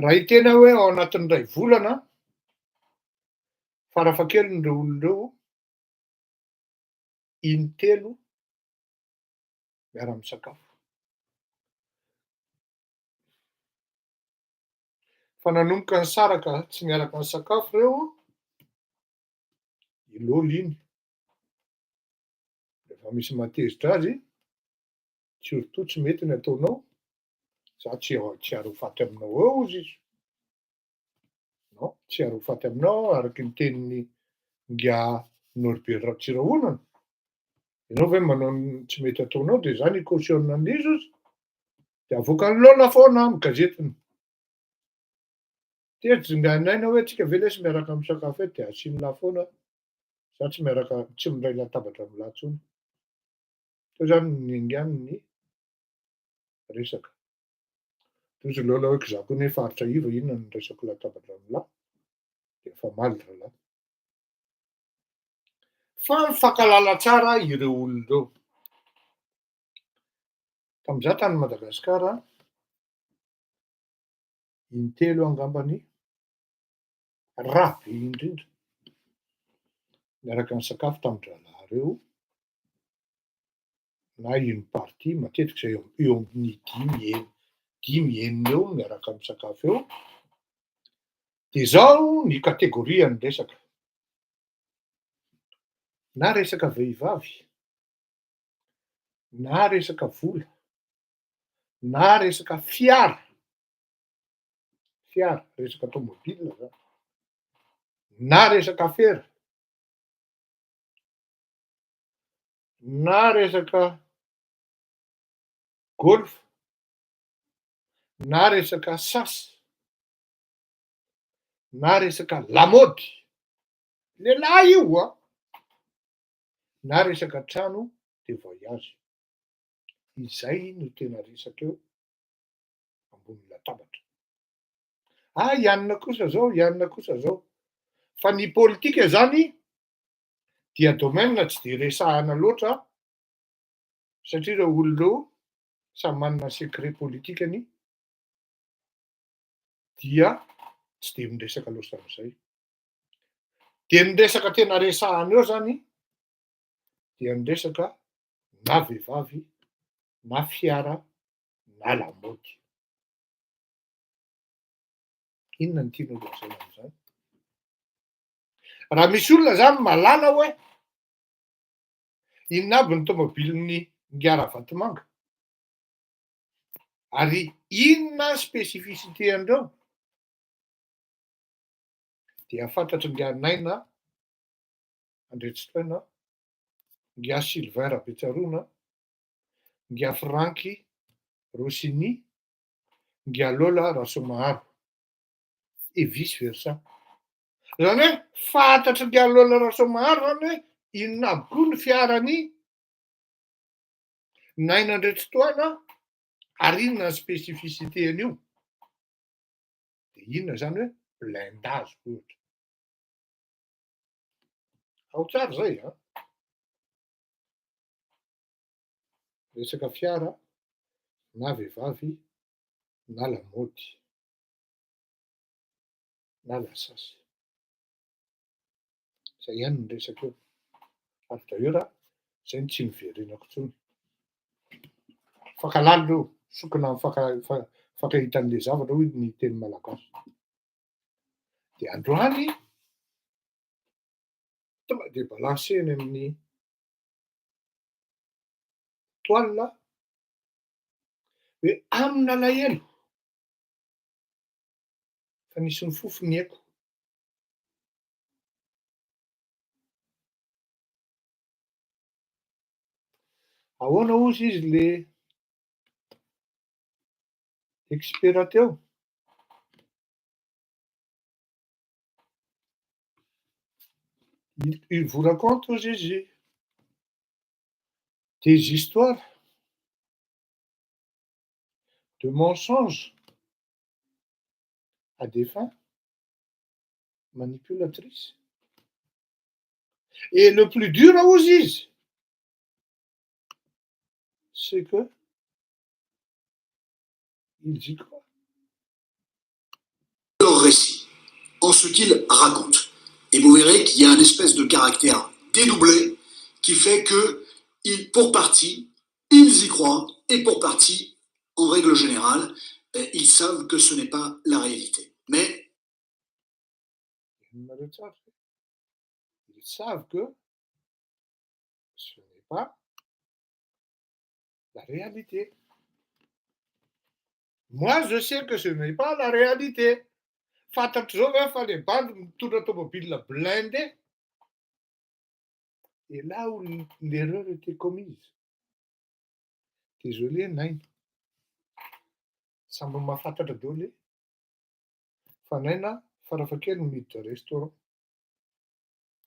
Raha hitena hoe ao anatin'indray volana farafahakelin'ireo olon'ireo in-telo miara-misakafo. Fa nanomboka ny saraka tsy miaraka misakafo ireo, i Lola iny rehefa misy matezitra azy, surtout tsy mety ny ataonao, za tsy harofaty aminao eo izy. Non, tsy harofaty aminao araky ny tenin'ny Nga Norbert Ratsirahonana. Ianao ve manao tsy mety ataonao dia zany cautionne an'izy izy, dia avoakan'ny Lola foana amin'ny gazetiny. Tetsy nga Naina hoe tsika ve lesy miaraka misakafo eto dia asiany lahy foana, za tsy miaraka, tsy mindray latabatra amin'ny lahy intsony. Teo zany niangany ny resaka. Toy Lola hoe za koa nefa faritra iva inona no resako latabatra amin'ny lahy, dia efa maly rahalahy. Fa mifankalala tsara ireo olona ireo. Tamin'izaho tany Madagasikara, in-telo angambany rabe indrindra miaraka nisakafo tamin-drahalahy ireo, na ino party matetika izay eo amin'ny dimy enina eo miaraka misakafo eo. Dia izao ny kategorian'ny resaka. Na resaka vehivavy, na resaka vola, na resaka fiara, resaka tômôbila zany, na resaka fera, na resaka golf, na resaka sasy, na resaka lamaody, lehilahy io na resaka trano de voyage. Izay no tena resaka eo ambony latabatra. Ianona kosa zao. Fa ny politika zany dia domaine tsy de resahana loatra, satria ireo olon'ireo samy manana secret politikany, dia tsy de miresaka loatra amin'izay. Dia ny resaka tena resahana eo zany dia ny resaka na vehivavy, na fiara, na lamaody. Inona no tianao lazaina amin'izany? Raha misy olona zany malala hoe inona aby ny tômôbilin'ny Nga Ravatomanga, ary inona spécificité-andreo, dia fantatry Nga Naina Andretsitoaina, Nga Sylvain Rabetsarona, Nga Franky Rossini, Nga Lola Rasomaro, et vice versa. Zany hoe fantatry Nga Lola Rasomaro zany hoe inona aby koa ny fiarany Naina Andretsitoaina, ary inona ny spécificité an'io. Dia inona zany hoe blindage ohatra. Ao tsara zay resaka fiara, na vehivavy, na lamaody, na lasasy. Zay ihany no resaka eo. Ary d'ailleurs zay no tsy niverenako intsony. Fankalalo reo, sokona fankahitan'le zavatra hoy ny teny malagasy. Dia androany tonga de balanseny amin'ny toile hoe amina alahelo fa nisy ny fofony eko. Ahoana ozy izy le expert teo? Il vous raconte Gégé des histoires de mensonges à des fins manipulatrices. Et le plus dur aux izy, c'est que ils y croient. Leur récit, en ce qu'ils racontent. Et vous verrez qu'il y a une espèce de caractère dédoublé qui fait que, pour partie, ils y croient, et pour partie, en règle générale, ils savent que ce n'est pas la réalité. Mais Ils savent que ce n'est pas la réalité. Moi, je sais que ce n'est pas la réalité. Fantatro fa le bandy mitondra tomobile blindé. Et là où l'erreur était commise, désolé, naina, samby mahafantatra daholo hoe fa naina farafakely miditra restaurant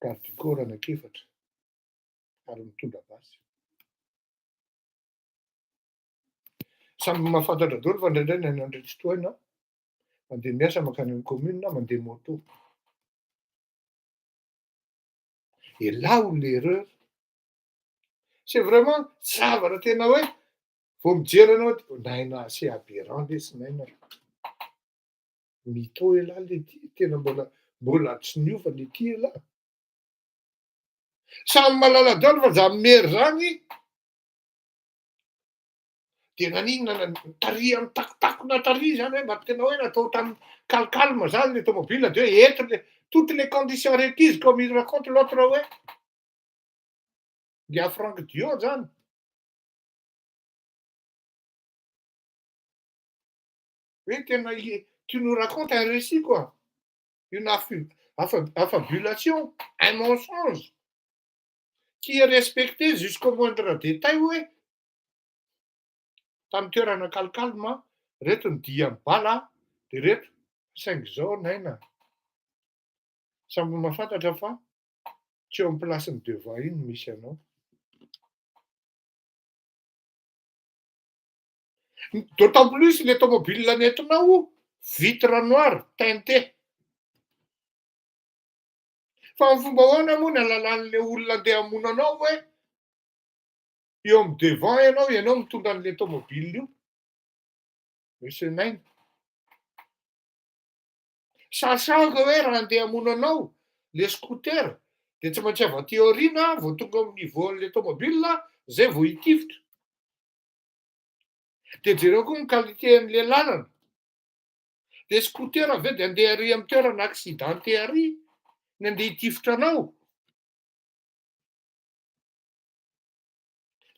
garde du corps anankiefatra ary mitondra basy. Samby mahafantatra daholo fa indraindray nainandray tsy tohaina mandeha miasa mankany amin'ny commune na mandeha moto. Et là où l'erreur, c'est vraiment zavatra tena hoe vao mijery anao naina assez aberrant lesy naina. Mito elahy le ty tena mbola tsy niova le ty elahy. Samy malala daholo fa za mery zany dia naninona taria mitakotakona taria zany hoe mba tena hoe natao tamin'ny calme zany le tomobile de être toutes les conditions requises comme il raconte l'autre hoe gars Franck Dio zany. Oui, tu nous racontes un récit, quoi. Une affabulation, un mensonge qui est respecté jusqu'au moindre détail, oui. Tamin'ny toerana calme, reto ny dia mibala, dia reto saingy zao naina. Samby mahafantatra fa tsy eo amin'ny placen'ny devant iny misy anao. D'autant plus les tomobiles nentinao vitre noir teinté. Fa ny fomba ahoana moa ny alalan'le olona andeha hamono anao hoe eo amin'ny devant ianao mitondra an'le tomobile io. Monsieur naina. Sasanga hoe raha andeha hamono anao le scooter dia tsy maintsy avy aty aoriana vao tonga amin'ny niveau an'le tomobile zay vao hitifitra. Dia jereo koa ny qualité an'le lalana. Le scooter avy eo dia andeha ary amin'ny toerana accidenté ary ny andeha hitifitra anao.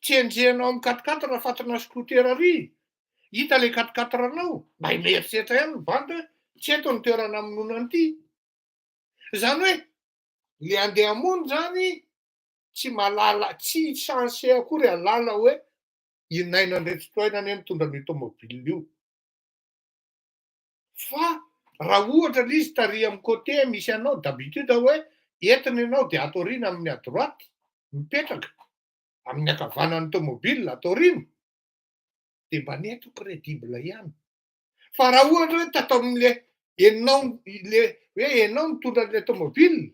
Tsy enjehanao amin'ny 4x4 raha fatana scooter ary. Hita le 4x4 anao, mahay mieritreritra ihany ny bandy hoe tsy eto ny toerana hamonoana an'ity. Zany hoe le andeha hamono zany tsy malala, tsy censé akory halala hoe i naina indray tsy tohaina anie mitondra an'io tomobile io. Fa raha ohatra l'izy taria amin'ny côté misy anao d'habitude hoe entina ianao dia ato aoriana amin'ny à droite mipetraka amin'ny ankavanan'ny tomobile ato aoriana dia mba neto crédible ihany. Fa raha ohatra hoe tato amin'le enao mitondra an'ilay tomobile,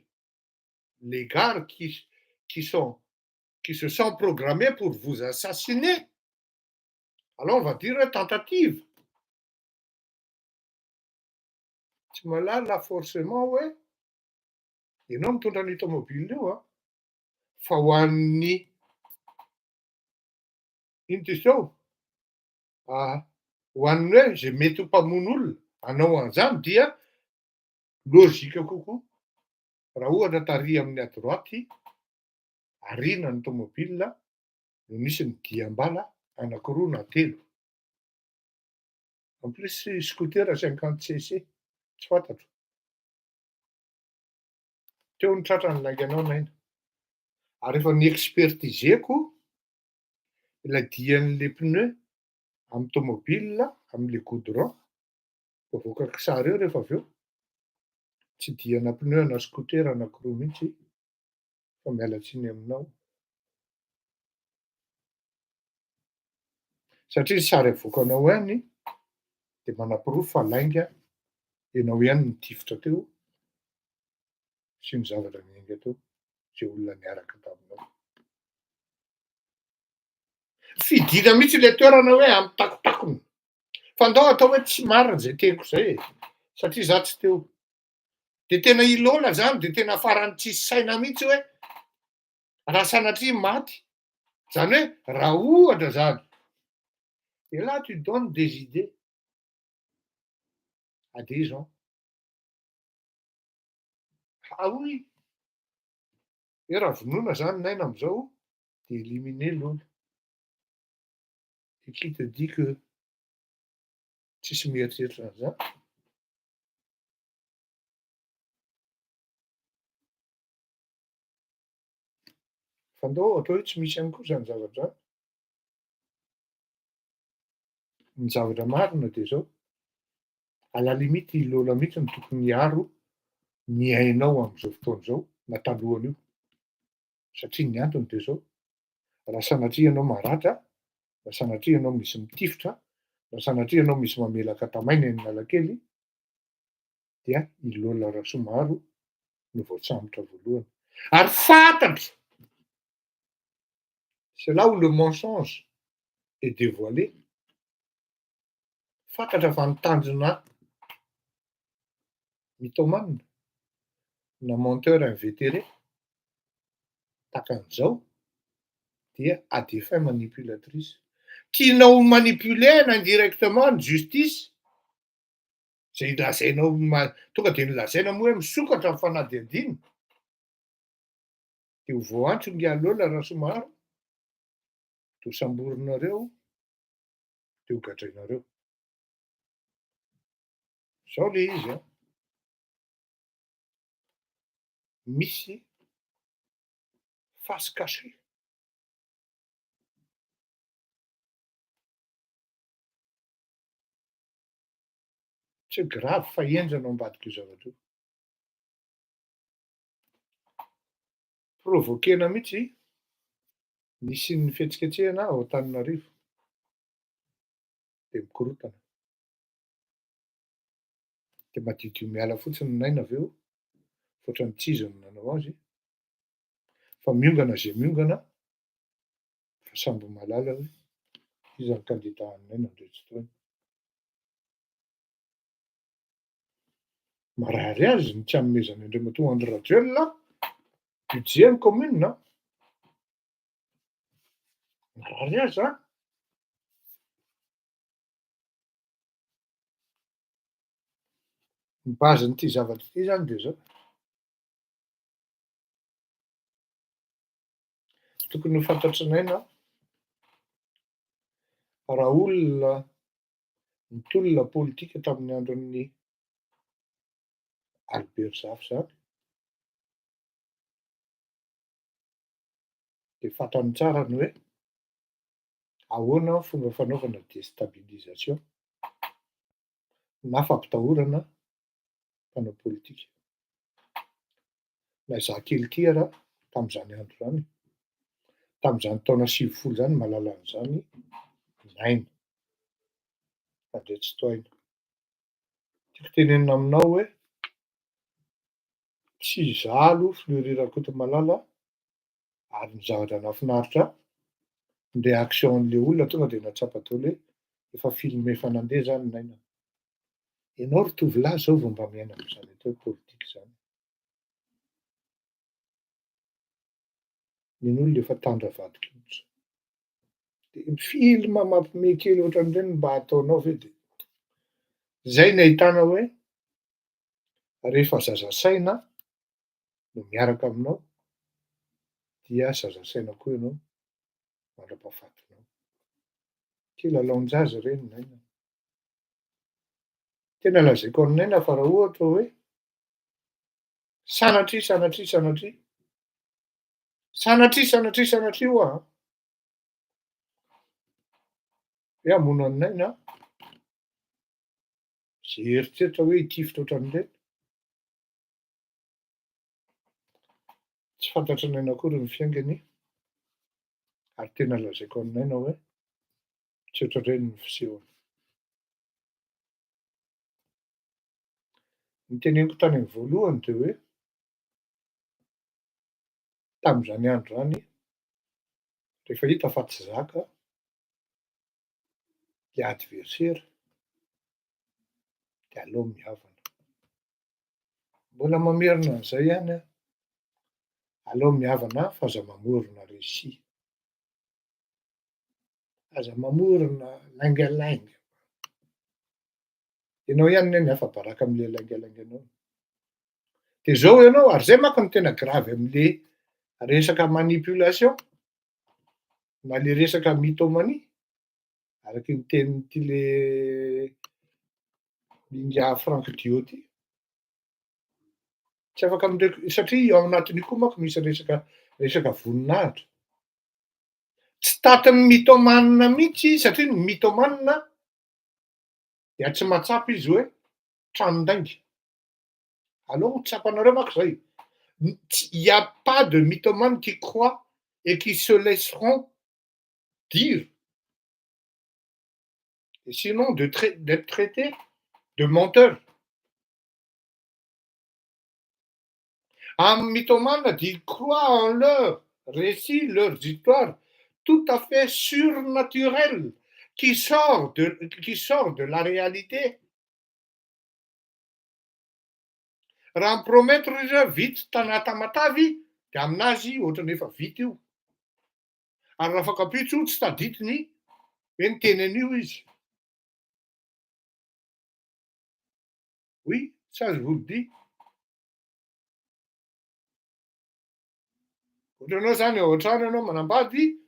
les gars qui se sont programmés pour vous assassiner, alors on va dire tentative. Tsy malala forcément hoe ianao mitondra ny tomobile io fa ho an'ny ino ty zao ho an'ny hoe zay mety ho mpamono olona anao an'izany dia lôzika kokoa. Raha ohatra taria amin'ny à droite ariana ny tomobile no misy ny diam-bala anankiroa na telo. En plus scooter 50cc tsy fantatro. Teo ny tratran'ny lainganao naina. Ary efa niexpertiseko ilay dian'le pneu amin'ny tomobile amin'le goudron voavoaka kisary eo rehefa avy eo. Tsy diana pneu ana scooter anankiroa mihitsy fa miala tsiny aminao. Satria sary avoakanao ihany dia manam-pirofo fa lainga ianao ihany nitifitra teo sy ny zavatra miainga teo. zay olona niaraka taminao. Fidina mihitsy le toerana hoe amin'ny takotakony. Fa ndao atao hoe tsy marina zay teko zay satria za tsy teo. De tena ilaona zany de tena farany tsisy saina mihitsy hoe raha sanatria maty. Zany hoe raha ohatra zany. Et là tu donnes des idées. À des gens. Ah oui. E raha vonoina zany naina am'zao de éliminer l'autre. Et qui te dit que tsisy mieritreritra an'zany? Fa ndao ohatra hoe tsy misy ihany koa zany zavatra zany. Ny zavatra marina de zao, à la limite i Lola mihitsy no tokony hiaro ny ainao am'zao fotoana zao na talohan'io. Satria ny antony de zao, raha sanatria ianao maratra, raha sanatria ianao misy mitifitra, raha sanatria ianao misy mamelaka tamaina eny Analakely, dia i Lola Rasomaro no voatsambotra voalohany. Ary fantatro, c'est là où le mensonge est dévoilé. Fantatra fa ny tanjona mythomane na menteur invétéré tahaka an'izao dia à des fins manipulatrices. Tianao manipuler indirectement ny justice, zay lazainao tonga de nolazaina moa hoe misokatra amin'ny fanadihadiana, de ho voantson'ny Lola Rasomaro, de ho samborinareo, de ho gadrainareo. Zao le izy a. Misy face cachée. Tsy grave fa enjana ao ambadika io zavatra io. Provoquena mihitsy nisian'ny fihetsiketsehana ao Antananarivo. De mikorotana. De madiodio miala fotsiny ny naina aveo, ohatran'ny tsy izy no nanao azy. Fa miongana zay miongana, fa samby malala hoe iza ny candidat ny naina andretsitony. Marary azy ny tsy hanomezany Andriamatoa Andry Rajoelina budget ny commune. Marary azy a. Ny bazin'ity zavatra ity zany de zao. Tokony ho fantatry naina raha olona nitolona politika tamin'ny andron'ny Albert Zafy zany, de fantany tsara ny hoe ahoana fomba fanaovana déstabilisation na fampitahorana mpanao politika. Na izaho kely ty ara tam'izany andro zany, tam'izany taona 20 zany mahalala an'izany naina mandretsitoaina. Tiako tenenina aminao hoe tsy zalo Fleury Rakotomalala ary ny zavatra nahafinaritra ny réaction'le olona tonga de nahatsapa daholo hoe efa film efa nandeha zany naina. Ianao ry tovolahy zao vao mba miaina am'zany atao politika zany. Nen'olona efa tandra vadika mihitsy. De film mampiomehy kely ohatran'ireny mba ataonao ve de zay no ahitana hoe rehefa zaza saina no miaraka aminao dia zaza saina koa ianao mandrapahafatinao. Kilalaon-jaza reny naina. Tena lazaiko any naina fa raha ohatra hoe sanatria hoa hoe hamono any naina zay eritreritra hoe hitifitra ohatran'ireny. Tsy fantatry naina akory ny fiaingany ary tena lazaiko any naina hoe tsy ohatran'ireny ny fisehony. Ny teneniko tany amin'ny voalohany de hoe tamin'izany andro zany, rehefa hita fa tsy zaka le adversaire de aleo mihavana. Mbola mamerina an'izay ihany a, aleo mihavana fa aza mamorona réussi. Aza mamorona laingalainga. Ianao ihany neny afa baraka am'le laingalainganao. De zao ianao ary zay manko no tena gravy am'le resaka manipulation na le resaka mythomanie, araky ny tenin'ity le Minga Franck Dio ty. Tsy afaka satria ao anatin'io koa manko misy resaka voninahitra. Tsy tatin'ny mythomane mihitsy satria ny mythomane dia tsy mahatsapa izy hoe tranondainga. Aleo tsapanareo manko zay. Il y a pas de mythomane qui croit et qui se laisseront dire. Et sinon d'être traité de menteur. Un mythomane, il croit en leurs récits, leurs histoires tout à fait surnaturelles qui sort de la réalité. Raha mipromettre izy vita tanata matavy de aminazy ohatrany efa vita io. Ary raha fakapitso tsy tadidiny hoe niteny an'io izy. Oui, ça je vous le dis. Ohatranao zany ao an-trano ianao manambady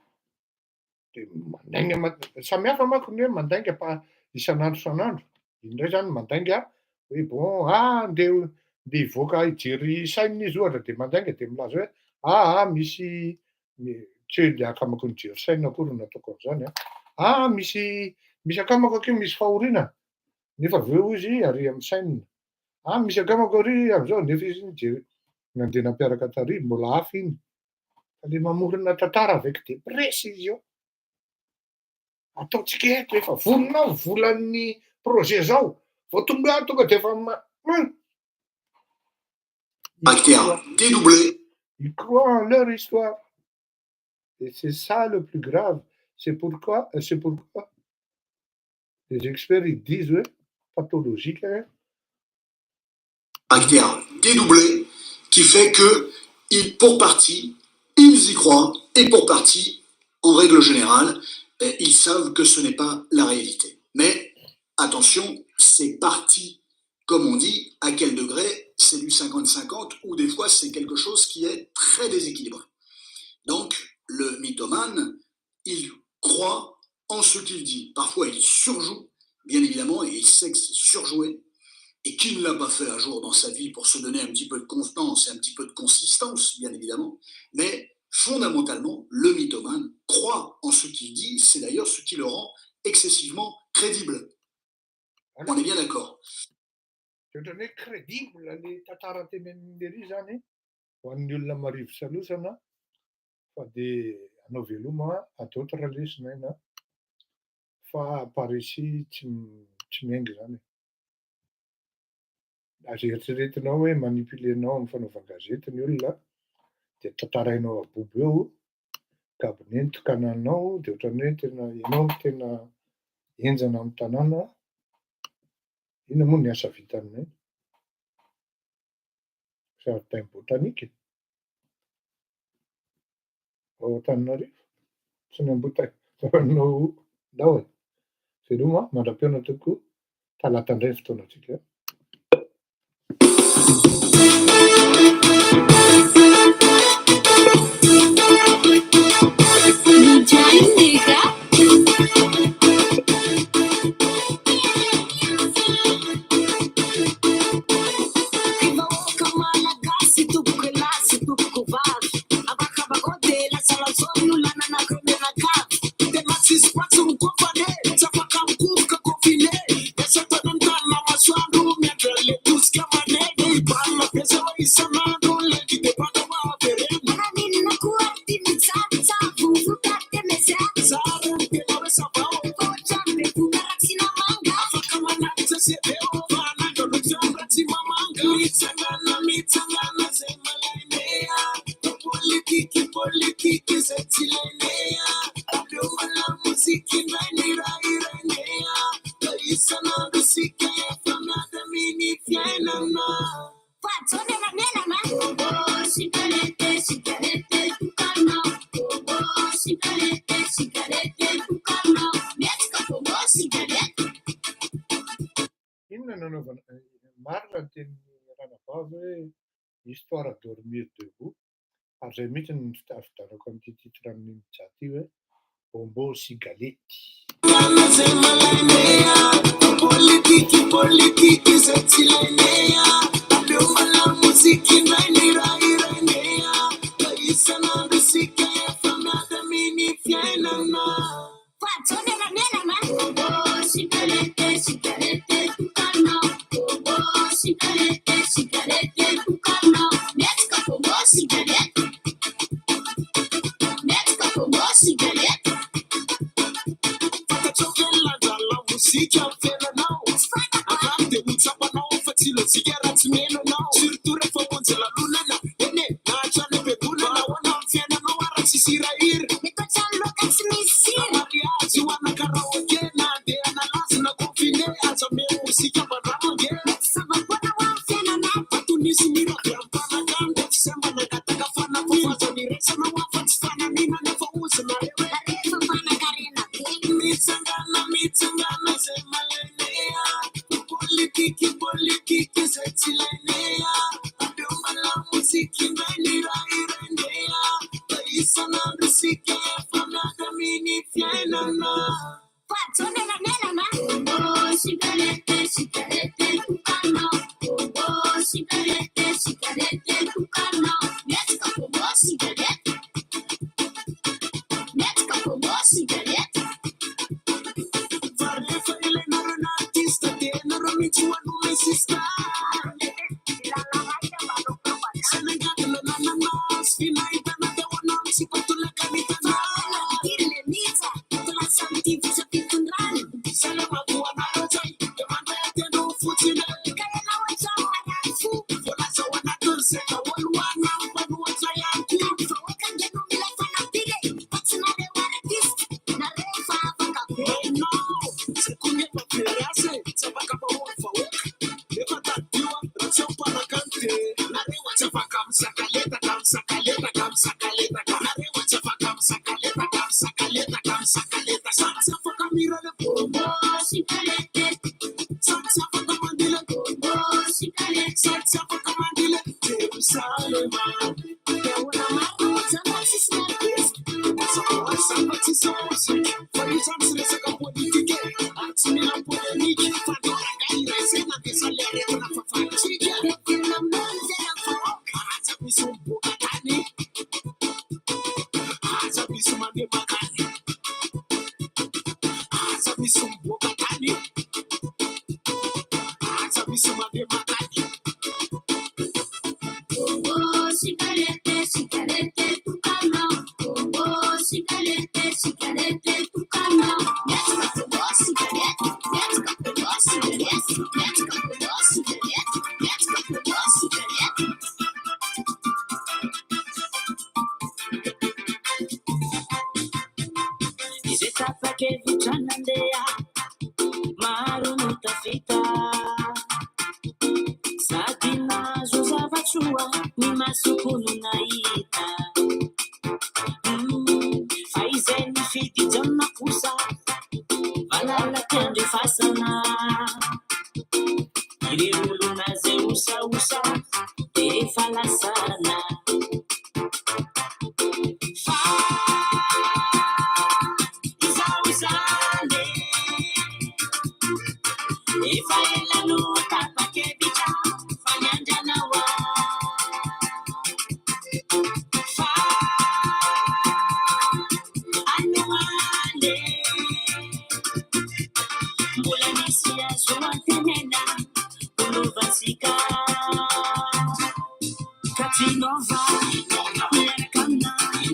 de mandainga samihafa manko ny hoe mandainga isan'andro isan'andro. Indray zany mandainga hoe bon andeha hivoaka hijery saina izy ohatra de mandainga de milaza hoe misy tsy hoe le akamako nijery saina akory no nataoko an'izany a. Misy akamako akeo misy fahoriana nefa avy eo izy ary amin'ny saina. Misy akamako ary am'zao nefa izy nijery nandeha nampiaraka tary mbola hafa iny. Fa le mamorona tantara avec des précisions. Ataontsika eto efa volinao volan'ny projet zao vao tonga de efa Acteur dédoublé. Ils croient en leur histoire. Et c'est ça le plus grave. C'est pourquoi les experts ils disent pathologique. Acteur dédoublé qui fait que pour partie, ils y croient et pour partie, en règle générale, ils savent que ce n'est pas la réalité. Mais attention, c'est parti, comme on dit, à quel degré c'est du 50-50 ou des fois c'est quelque chose qui est très déséquilibré. Donc, le mythomane, il croit en ce qu'il dit. Parfois, il surjoue, bien évidemment, et il sait que c'est surjoué. Et qui ne l'a pas fait un jour dans sa vie pour se donner un petit peu de contenance et un petit peu de consistance, bien évidemment. Mais fondamentalement, le mythomane croit en ce qu'il dit. C'est d'ailleurs ce qui le rend excessivement crédible. On est bien d'accord. Ohatran'ny hoe crédible le tantara tenenin'lery zany ho an'ny olona marivo salosana fa de anao veloma d'autres lesinaina fa parisy tsy miainga zany. Azo eritreretinao hoe manipulenao amin'ny fanaovan-gazety ny olona de tantarainao abobo eo ka nentoka ananao de ohatran'ny hoe tena ianao tena enjana amin'ny tanàna. Ina moa ny asa vita aminay? Jardin botanique ao Antananarivo. Tsy ny Ambohidahy dao e. Veloma mandra-piona tokoa. Talata indray ny fotoanantsika. Let's marina teny ranavavy hoe histoire dormir debout ary zay mihitsy ny fividianako amin'ity titre amin'ny mizaha ty hoe Bombo Sigalety. Politiki zay tsy ilainea aleo malamo mozika indray ny raha iranea da isan'andro isika efa miadaminy fiainana sigarete sigarete tukanao sigarete sigarete tukanao metrika Bombo sigarete metrika Bombo sigarete fatatrokeladrala mozika felanao avy de mitsapanao fa tsy lozika raha tsy menanao surtout rehefa monjy lalonana ene nahatrany am-piangonana hoana amin'ny fiainanao ara tsy sirahiry mitotrany loka tsy misy sira mariazy ho ana karaoke na andeha nalazy na confine aza me mozika mbandramange savakoana ho amin'ny fiainana atonisy miravy ampanakany de tsy semba nangataka fanako fazany resana ho afa tsy fananina nefa ozina rewe rehefa fanakarena mitsangana zay malenea politiki zay tsy ilainea aleo malamo mozika indray ny raha iranea da isan'andro isika efa miadaminy fiainana sigarete sigarete tukanao sigarete sigarete tukanao metrika Bombo sigarete metrika Bombo sigarete farefa ilainarana artista de nareo mitsy ho anome sista sanangatana nananas finahitana de hoanao misy patolakanitanà salamakoanareo zay de mandray atyanao fotsiny volaza ho anatiny zaka oloana mpanohatra ihany zay ko nefa veriase tsy afaka mahory vahoaka nefa tadioa raha tsy ampanakany de nareo tsy afaka misakaletaka misakaletaka misakaletaka nareo tsy afaka misakaletaka misakaletaka misakaleta samy tsy afaka mirale Bombo sigarete samy tsy afaka mandile Bombo sigarete samy tsy afaka mandile Jerusalema deona maro zava tsisy artiste zava tsisy mozika fa io zany tsy resaka politike ary tsy mila polemika fandoraka iresena de sale aretina fafantsika aza misy miboaka tany aza misy mandeha makany aza misy miboaka tany aza misy mandeha makany Bombo sigarete sigarete tukanao Bombo sigarete sigarete tukanao metrika Bombo sigarete metrika Bombo sigarete metrika Bombo sigarete metrika Bombo sigarete Izy tapakevitra nandeha maro no tafita sady nahazo zava-tsoa ny masoko no nahita fa izay nifidy janona kosa valalaky andrefasana ireo olona zay osaosa de efa lasana fa izao zany efa ela no tapakevitra fa niandrana hoa fa anoale mbola misy azo antenena olovantsika Katinova miaraka aminay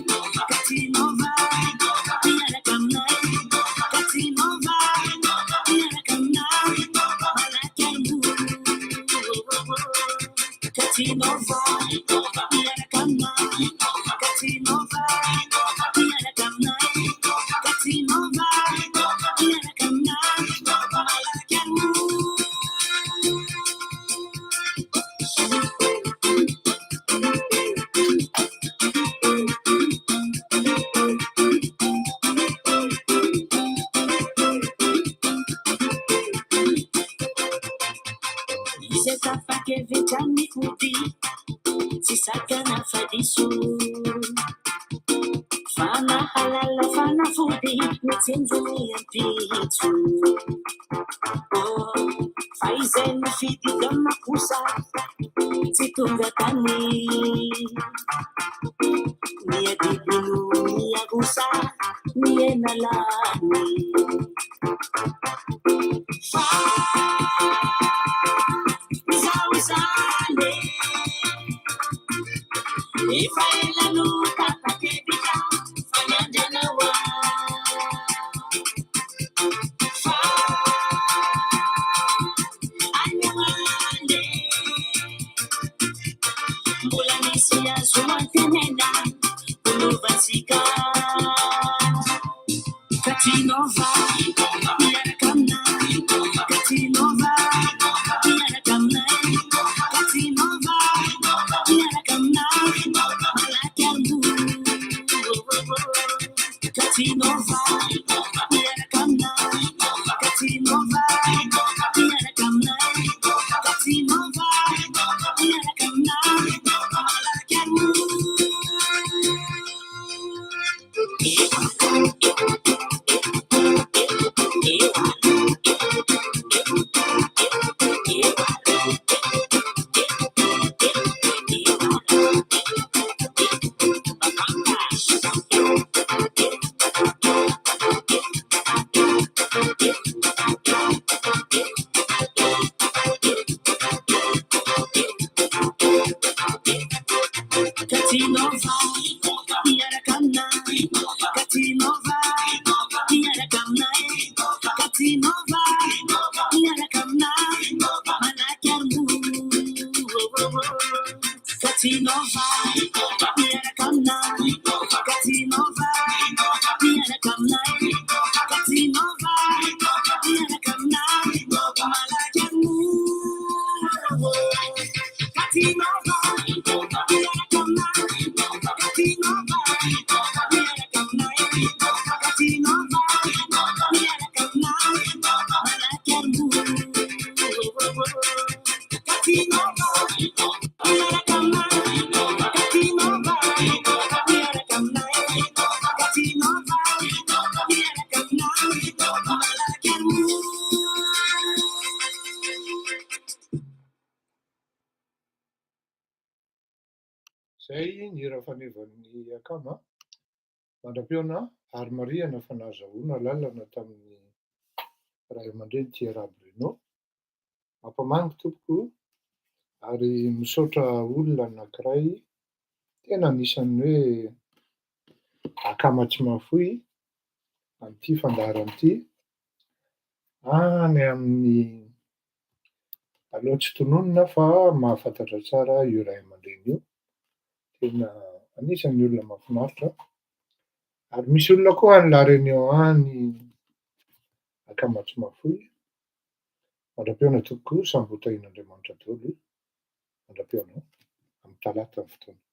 Katinova miaraka aminay Katinova miaraka aminay malaky ain'olo Katinova miaraka aminay Katinova miaraka aminay Katinova miaraka aminay malaky ain'olo Setafake vitani kuti sisakana fadisu fana halala fana fudi mitsinzini ya pitu faizen fiti dama kusa situngatani niya dibinu niya gusa niya nalani Zauzale Ifaela nuka pakebika Fanyandana wa Anyamane Mulanisi ya zuantenena Ulubasika Katinova Yarakamna Katinova Yarakamna Katinova Yarakamna Malakiambu Katinova Yarakamna Katinova Yarakamna Katinova Yarakamna Malakiambu Katinova, Yarakamna, Katinova, Yarakamna, Katinova, Yarakamna, Malakiambu, Katinova, Yarakamna, Katinova, Yarakamna, Katinova, Yarakamna, Malakiambu, Katinova. Zay ny raha fanevan'ny akama mandram-peona ary mariana fa nahazahoana lalana tamin'ny ray aman-dreny Thierry Bruno. Mampamangy tompoko ary misaotra olona anankiray tena anisan'ny hoe akama tsy mahafoy amin'ity fandaharana ity. Any amin'ny aloha tsy tononona fa mahafantatra tsara io ray aman-dreny io. Tena anisan'ny olona mahafinaritra ary misy olona koa any La Réunion any akama tsy mahafoy. Mandram-peona tompoko Sambotain'Andriamanitra daholo. Mandram-peona amin'ny talata ny fotoana.